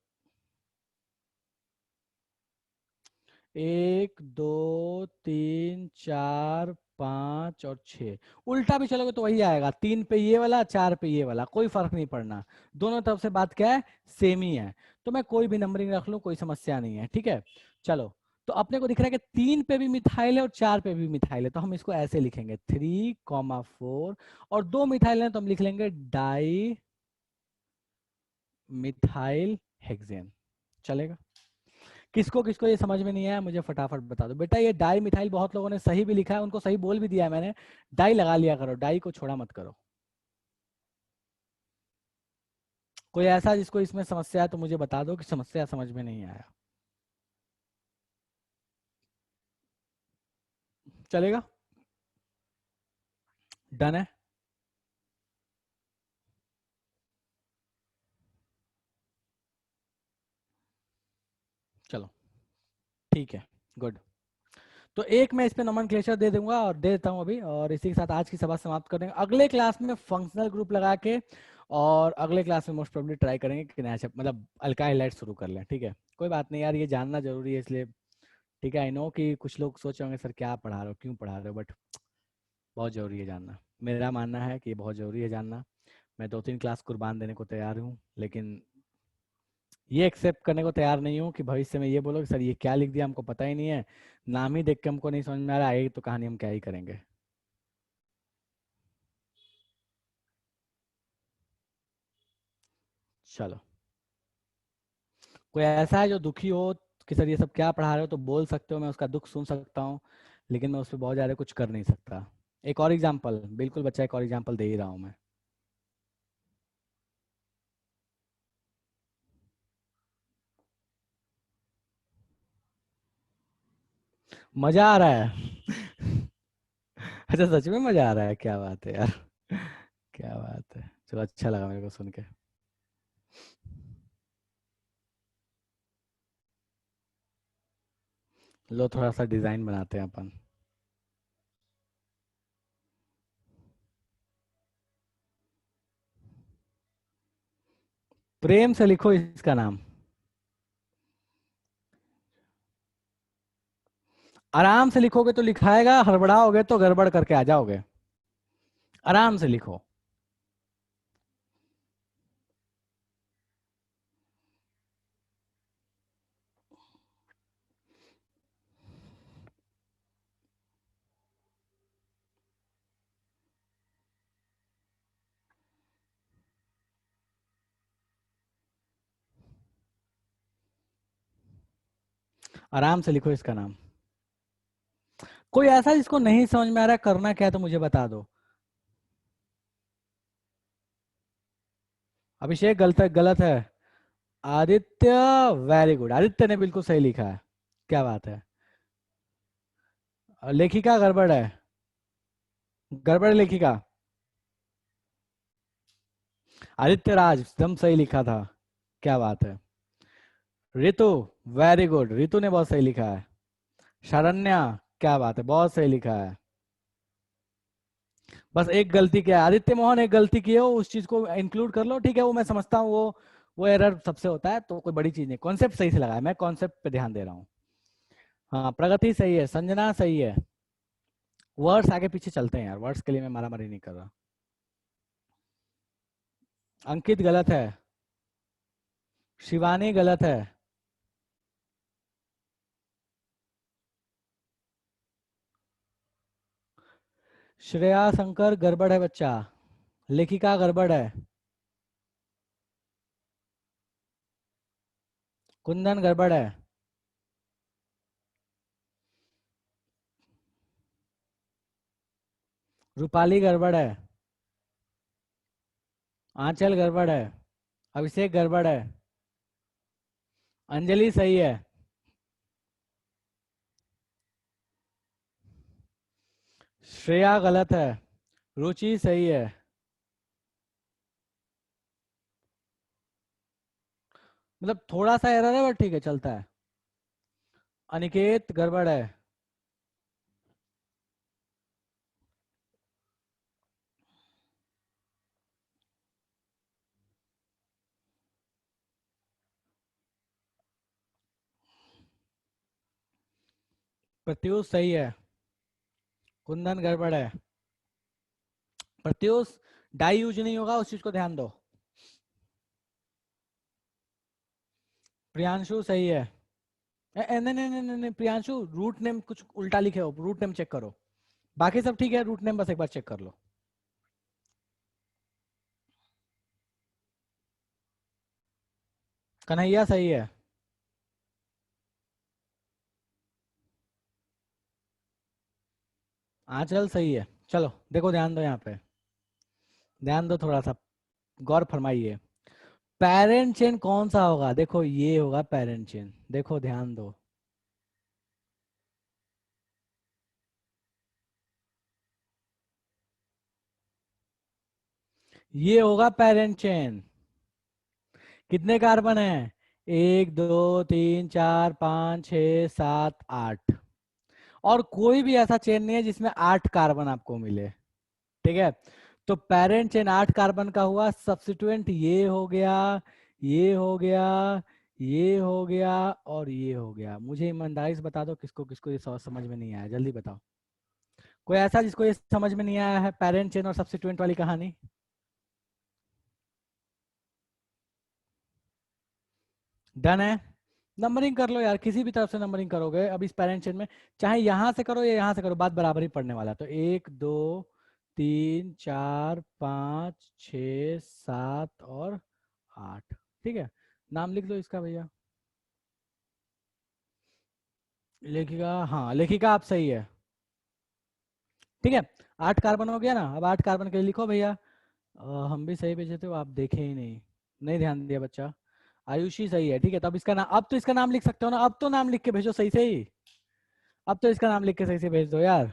1 2 3 4 5 और 6, उल्टा भी चलोगे तो वही आएगा, 3 पे ये वाला, 4 पे ये वाला, कोई फर्क नहीं पड़ना, दोनों तरफ से बात क्या है, सेम ही है। तो मैं कोई भी नंबरिंग रख लूं, कोई समस्या नहीं है, ठीक है। चलो, तो अपने को दिख रहा है कि 3 पे भी मिथाइल है और 4 पे भी मिथाइल है, तो हम इसको ऐसे लिखेंगे 3,4, और 2 मिथाइल है तो हम लिख लेंगे डाई मिथाइल हेक्सेन, चलेगा। किसको किसको ये समझ में नहीं आया मुझे फटाफट बता दो बेटा, ये डाई मिथाइल बहुत लोगों ने सही भी लिखा है, उनको सही बोल भी दिया है मैंने, डाई लगा लिया करो, डाई को छोड़ा मत करो। कोई ऐसा जिसको इसमें समस्या है तो मुझे बता दो कि समस्या समझ में नहीं आया, चलेगा, डन है। ठीक है, गुड। तो एक मैं इस पे नोमेनक्लेचर दे दूंगा और दे देता हूँ अभी, और इसी के साथ आज की सभा समाप्त कर देंगे। अगले क्लास में फंक्शनल ग्रुप लगा के, और अगले क्लास में मोस्ट प्रोबेबली ट्राई करेंगे कि नया मतलब अल्काइल हाइड्राइड शुरू कर लें। ठीक है, कोई बात नहीं यार, ये जानना जरूरी है इसलिए। ठीक है, आई नो कि कुछ लोग सोच रहे होंगे सर क्या पढ़ा रहे हो, क्यों पढ़ा रहे हो, बट बहुत ज़रूरी है जानना। मेरा मानना है कि बहुत ज़रूरी है जानना। मैं 2-3 क्लास कुर्बान देने को तैयार हूँ, लेकिन ये एक्सेप्ट करने को तैयार नहीं हूँ कि भविष्य में ये बोलो कि सर ये क्या लिख दिया, हमको पता ही नहीं है, नाम ही देख के हमको नहीं समझ में आ रहा है, तो कहानी हम क्या ही करेंगे। चलो, कोई ऐसा है जो दुखी हो कि सर ये सब क्या पढ़ा रहे हो, तो बोल सकते हो, मैं उसका दुख सुन सकता हूँ, लेकिन मैं उस पर बहुत ज़्यादा कुछ कर नहीं सकता। एक और एग्जाम्पल, बिल्कुल बच्चा, एक और एग्जाम्पल दे ही रहा हूँ मैं। मजा आ रहा है। अच्छा, सच में मजा आ रहा है, क्या बात है यार। क्या बात है, चलो अच्छा लगा मेरे को सुन के। लो थोड़ा सा डिजाइन बनाते हैं अपन। प्रेम से लिखो इसका नाम। आराम से लिखोगे तो लिखाएगा, हड़बड़ाओगे तो गड़बड़ करके आ जाओगे। आराम से लिखो। आराम से लिखो इसका नाम। कोई ऐसा जिसको नहीं समझ में आ रहा है करना क्या है तो मुझे बता दो। अभिषेक गलत गलत है। आदित्य, वेरी गुड, आदित्य ने बिल्कुल सही लिखा है। क्या बात है। लेखिका गड़बड़ है। गड़बड़ है लेखिका। आदित्य राज एकदम सही लिखा था। क्या बात है। ऋतु, वेरी गुड, ऋतु ने बहुत सही लिखा है। शरण्या, क्या बात है, बहुत सही लिखा है। बस एक गलती क्या है, आदित्य मोहन एक गलती की हो, उस चीज को इंक्लूड कर लो। ठीक है, वो मैं समझता हूँ, वो एरर सबसे होता है, तो कोई बड़ी चीज नहीं, कॉन्सेप्ट सही से लगाया, मैं कॉन्सेप्ट पे ध्यान दे रहा हूँ। हाँ, प्रगति सही है, संजना सही है। वर्ड्स आगे पीछे चलते हैं यार, वर्ड्स के लिए मैं मारामारी नहीं कर रहा। अंकित गलत है। शिवानी गलत है। श्रेया शंकर गड़बड़ है बच्चा। लेखिका गड़बड़ है। कुंदन गड़बड़ है। रूपाली गड़बड़ है। आंचल गड़बड़ है। अभिषेक गड़बड़ है। अंजलि सही है। श्रेया गलत है। रुचि सही है। मतलब थोड़ा सा एरर है बट ठीक है, चलता है। अनिकेत गड़बड़ है। प्रत्युष सही है। कुंदन गड़बड़ है। प्रत्युष, डाई यूज नहीं होगा, उस चीज को ध्यान दो। प्रियांशु सही है। नहीं नहीं नहीं नहीं नहीं, प्रियांशु रूट नेम कुछ उल्टा लिखे हो, रूट नेम चेक करो। बाकी सब ठीक है, रूट नेम बस एक बार चेक कर लो। कन्हैया सही है। आंचल सही है। चलो देखो, ध्यान दो यहाँ पे, ध्यान दो थोड़ा सा, गौर फरमाइए। पेरेंट चेन कौन सा होगा, देखो ये होगा पेरेंट चेन, देखो ध्यान दो। ये होगा पेरेंट चेन। कितने कार्बन है, एक दो तीन चार पाँच छः सात आठ, और कोई भी ऐसा चेन नहीं है जिसमें 8 कार्बन आपको मिले। ठीक है, तो पेरेंट चेन 8 कार्बन का हुआ, सब्स्टिट्यूएंट ये हो गया, ये हो गया, ये हो गया और ये हो गया। मुझे ईमानदारी से बता दो किसको किसको ये समझ में नहीं आया, जल्दी बताओ। कोई ऐसा जिसको ये समझ में नहीं आया है पेरेंट चेन और सब्स्टिट्यूएंट वाली कहानी? डन है। नंबरिंग कर लो यार, किसी भी तरफ से नंबरिंग करोगे अब इस पेरेंट चेन में, चाहे यहां से करो या यहां से करो, बात बराबर ही पड़ने वाला है। तो एक दो तीन चार पाँच छ सात और आठ। ठीक है, नाम लिख दो इसका भैया। लेखिका, हाँ लेखिका आप सही है। ठीक है, 8 कार्बन हो गया ना, अब 8 कार्बन के लिए लिखो भैया। हम भी सही भेजे थे, वो आप देखे ही नहीं, नहीं ध्यान दिया बच्चा। आयुषी सही है। ठीक है, तो अब इसका नाम, अब तो इसका नाम लिख सकते हो ना, अब तो नाम लिख के भेजो सही से ही। अब तो इसका नाम लिख के सही से भेज दो यार,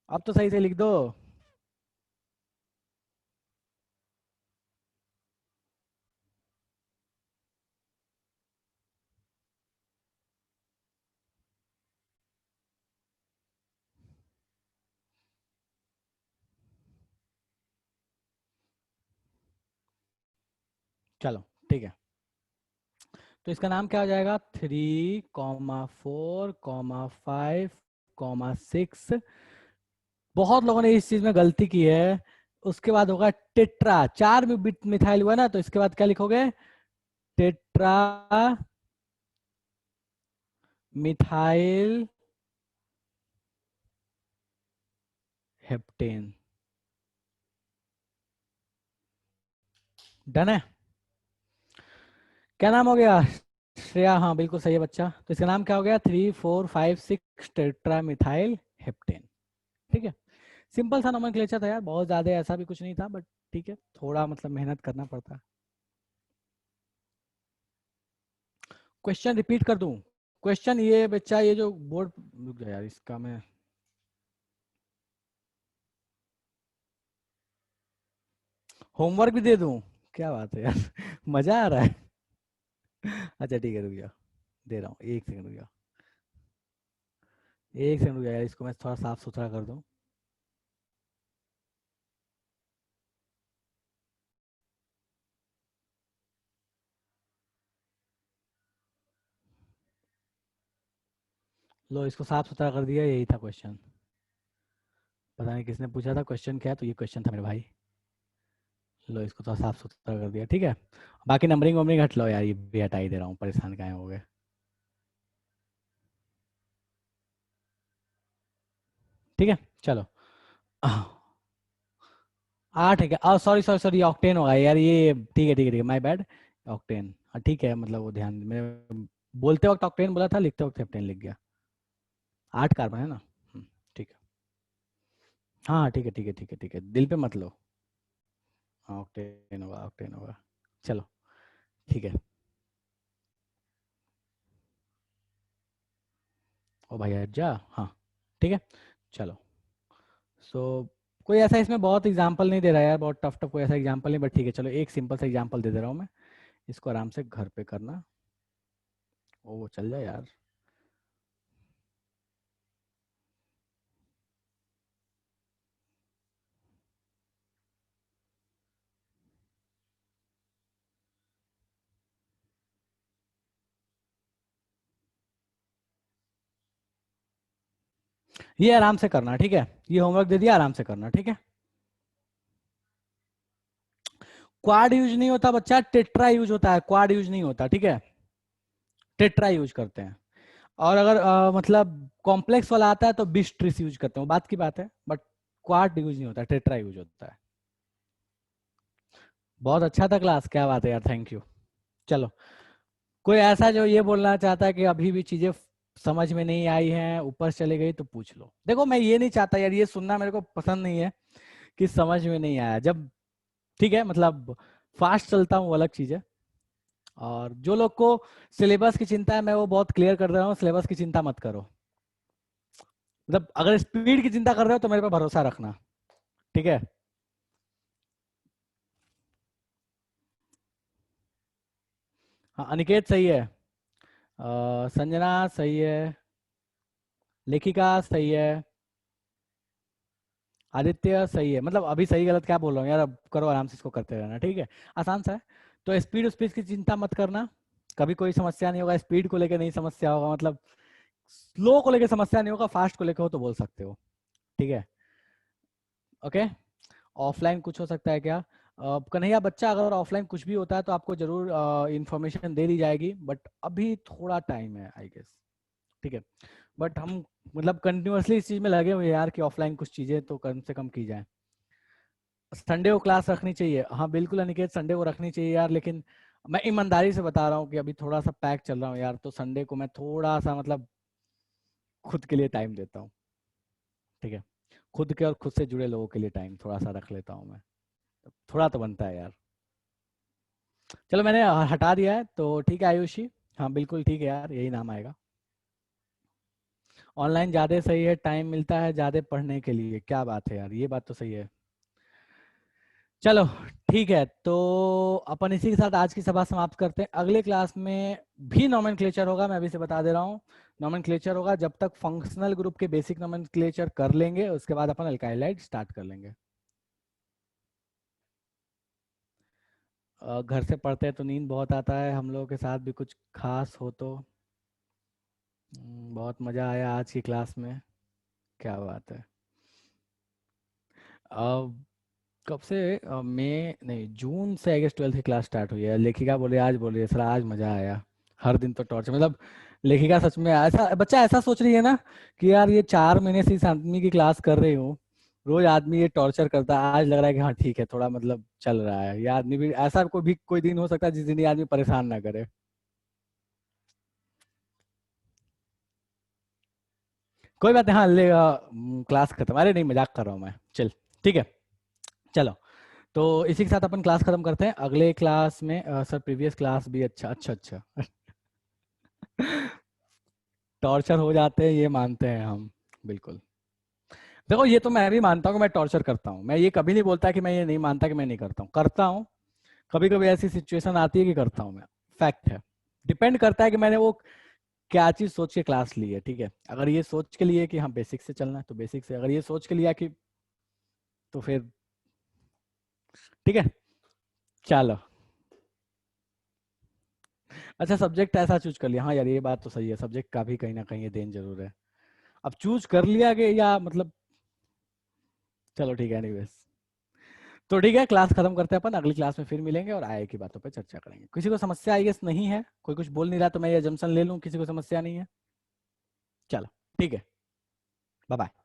अब तो सही से लिख दो। चलो ठीक है, तो इसका नाम क्या हो जाएगा? 3,4,5,6। बहुत लोगों ने इस चीज में गलती की है। उसके बाद होगा टेट्रा, 4 मिथाइल हुआ ना, तो इसके बाद क्या लिखोगे? Tetra methyl heptane. डन है। क्या नाम हो गया? श्रेया, हाँ बिल्कुल सही है बच्चा। तो इसका नाम क्या हो गया? 3,4,5,6 टेट्रा मिथाइल हेप्टेन। ठीक है, सिंपल सा नोमेनक्लेचर था यार, बहुत ज्यादा ऐसा भी कुछ नहीं था, बट ठीक है, थोड़ा मतलब मेहनत करना पड़ता है। क्वेश्चन रिपीट कर दूं? क्वेश्चन ये बच्चा, ये जो बोर्ड, रुक जा यार इसका मैं, होमवर्क भी दे दूं? क्या बात है यार मजा आ रहा है। अच्छा ठीक है, रुक जाओ, दे रहा हूँ, एक सेकंड रुक जाओ, एक सेकंड रुक जाओ यार, इसको मैं थोड़ा साफ सुथरा कर दूं। लो, इसको साफ सुथरा कर दिया, यही था क्वेश्चन। पता नहीं किसने पूछा था क्वेश्चन क्या है, तो ये क्वेश्चन था मेरे भाई। लो, इसको थोड़ा साफ सुथरा कर दिया। ठीक है, बाकी नंबरिंग वंबरिंग हट लो यार, ये भी हटा ही दे रहा हूँ, परेशान काहे हो गए। ठीक है, चलो। 8 है क्या? सॉरी सॉरी सॉरी, ऑक्टेन होगा यार ये। ठीक है ठीक है ठीक है, माय बैड। ऑक्टेन, हाँ ठीक है, मतलब वो ध्यान मैं बोलते वक्त ऑक्टेन बोला था, लिखते वक्त हेप्टेन लिख गया। 8 कार्बन है ना। ठीक है, हाँ हाँ, ठीक है ठीक है ठीक है ठीक है, दिल पे मत लो। हाँ ऑक्टेन होगा, ऑक्टेन होगा। चलो ठीक है। ओ भाई जा, हाँ ठीक है, चलो। सो कोई ऐसा इसमें बहुत एग्जाम्पल नहीं दे रहा है यार, बहुत टफ टफ कोई ऐसा एग्जाम्पल नहीं, बट ठीक है चलो, एक सिंपल सा एग्जाम्पल दे दे रहा हूँ मैं। इसको आराम से घर पे करना। ओ वो चल जाए यार। ये आराम से करना, ठीक है, ये होमवर्क दे दिया, आराम से करना, ठीक है। क्वाड यूज नहीं होता बच्चा, टेट्रा यूज होता है, क्वाड यूज नहीं होता, ठीक है। टेट्रा यूज करते हैं। और अगर मतलब कॉम्प्लेक्स वाला आता है तो बिस्ट्रिस यूज करते हैं, वो बात की बात है, बट क्वाड यूज नहीं होता, टेट्रा यूज होता है। बहुत अच्छा था क्लास, क्या बात है यार, थैंक यू। चलो, कोई ऐसा जो ये बोलना चाहता है कि अभी भी चीजें समझ में नहीं आई हैं, ऊपर से चले गई, तो पूछ लो। देखो मैं ये नहीं चाहता यार, ये सुनना मेरे को पसंद नहीं है कि समझ में नहीं आया। जब ठीक है, मतलब फास्ट चलता हूँ, वो अलग चीज है। और जो लोग को सिलेबस की चिंता है, मैं वो बहुत क्लियर कर रहा हूँ, सिलेबस की चिंता मत करो। मतलब अगर स्पीड की चिंता कर रहे हो तो मेरे पे भरोसा रखना, ठीक है। हाँ अनिकेत सही है, संजना सही है, लेखिका सही है, आदित्य सही है। मतलब अभी सही गलत क्या बोल रहा हूँ यार, अब करो आराम से, इसको करते रहना, ठीक है। आसान सा है। तो स्पीड स्पीड की चिंता मत करना, कभी कोई समस्या नहीं होगा। स्पीड को लेकर नहीं समस्या होगा, मतलब स्लो को लेकर समस्या नहीं होगा, फास्ट को लेकर हो तो बोल सकते हो, ठीक है। ओके। ऑफलाइन कुछ हो सकता है क्या? कन्हैया बच्चा, अगर ऑफलाइन कुछ भी होता है तो आपको जरूर इंफॉर्मेशन दे दी जाएगी, बट अभी थोड़ा टाइम है आई गेस, ठीक है। बट हम मतलब कंटिन्यूअसली इस चीज में लगे हुए हैं यार कि ऑफलाइन कुछ चीजें तो कम से कम की जाए। संडे को क्लास रखनी चाहिए, हाँ बिल्कुल अनिकेत, संडे को रखनी चाहिए यार, लेकिन मैं ईमानदारी से बता रहा हूँ कि अभी थोड़ा सा पैक चल रहा हूँ यार, तो संडे को मैं थोड़ा सा मतलब खुद के लिए टाइम देता हूँ, ठीक है। खुद के और खुद से जुड़े लोगों के लिए टाइम थोड़ा सा रख लेता हूँ मैं, थोड़ा तो बनता है यार। चलो मैंने हटा दिया है तो ठीक है आयुषी, हाँ बिल्कुल ठीक है यार, यही नाम आएगा। ऑनलाइन ज़्यादा सही है, टाइम मिलता है ज़्यादा पढ़ने के लिए, क्या बात है यार, ये बात तो सही है। चलो ठीक है, तो अपन इसी के साथ आज की सभा समाप्त करते हैं। अगले क्लास में भी नोमेनक्लेचर होगा, मैं अभी से बता दे रहा हूँ। नोमेनक्लेचर होगा, जब तक फंक्शनल ग्रुप के बेसिक नोमेनक्लेचर कर लेंगे उसके बाद अपन अल्काइलाइड स्टार्ट कर लेंगे। घर से पढ़ते हैं तो नींद बहुत आता है, हम लोगों के साथ भी कुछ खास हो तो। बहुत मज़ा आया आज की क्लास में, क्या बात है। अब कब से? मई नहीं जून से आई गेस 12th की क्लास स्टार्ट हुई है। लेखिका बोले आज, बोले सर आज मजा आया। हर दिन तो टॉर्चर, मतलब लेखिका सच में ऐसा बच्चा ऐसा सोच रही है ना कि यार ये 4 महीने से इस आदमी की क्लास कर रही हूँ, रोज आदमी ये टॉर्चर करता है, आज लग रहा है कि हाँ ठीक है थोड़ा मतलब चल रहा है। ये आदमी भी ऐसा कोई दिन हो सकता है जिस दिन ये आदमी परेशान ना करे। कोई बात नहीं, हाँ ले क्लास खत्म, अरे नहीं मजाक कर रहा हूँ मैं, चल ठीक है। चलो, तो इसी के साथ अपन क्लास खत्म करते हैं। अगले क्लास में सर प्रीवियस क्लास भी अच्छा अच्छा अच्छा टॉर्चर हो जाते हैं ये मानते हैं हम, बिल्कुल। देखो ये तो मैं भी मानता हूँ कि मैं टॉर्चर करता हूँ, मैं ये कभी नहीं बोलता कि मैं ये नहीं मानता कि मैं नहीं करता हूँ, करता हूँ। कभी कभी ऐसी सिचुएशन आती है कि करता हूँ मैं, फैक्ट है। डिपेंड करता है कि मैंने वो क्या चीज सोच के क्लास ली है, ठीक है। अगर ये सोच के लिए कि हाँ बेसिक से चलना है तो बेसिक से, अगर ये सोच के लिया कि तो फिर ठीक है। चलो, अच्छा सब्जेक्ट ऐसा चूज कर लिया, हाँ यार ये बात तो सही है, सब्जेक्ट का भी कहीं ना कहीं ये देन जरूर है। अब चूज कर लिया कि या मतलब, चलो ठीक है एनीवेज। तो ठीक है, क्लास खत्म करते हैं अपन, अगली क्लास में फिर मिलेंगे और आए की बातों पे चर्चा करेंगे। किसी को समस्या आई गेस नहीं है, कोई कुछ बोल नहीं रहा तो मैं ये जम्सन ले लूं किसी को समस्या नहीं है। चलो ठीक है, बाय बाय।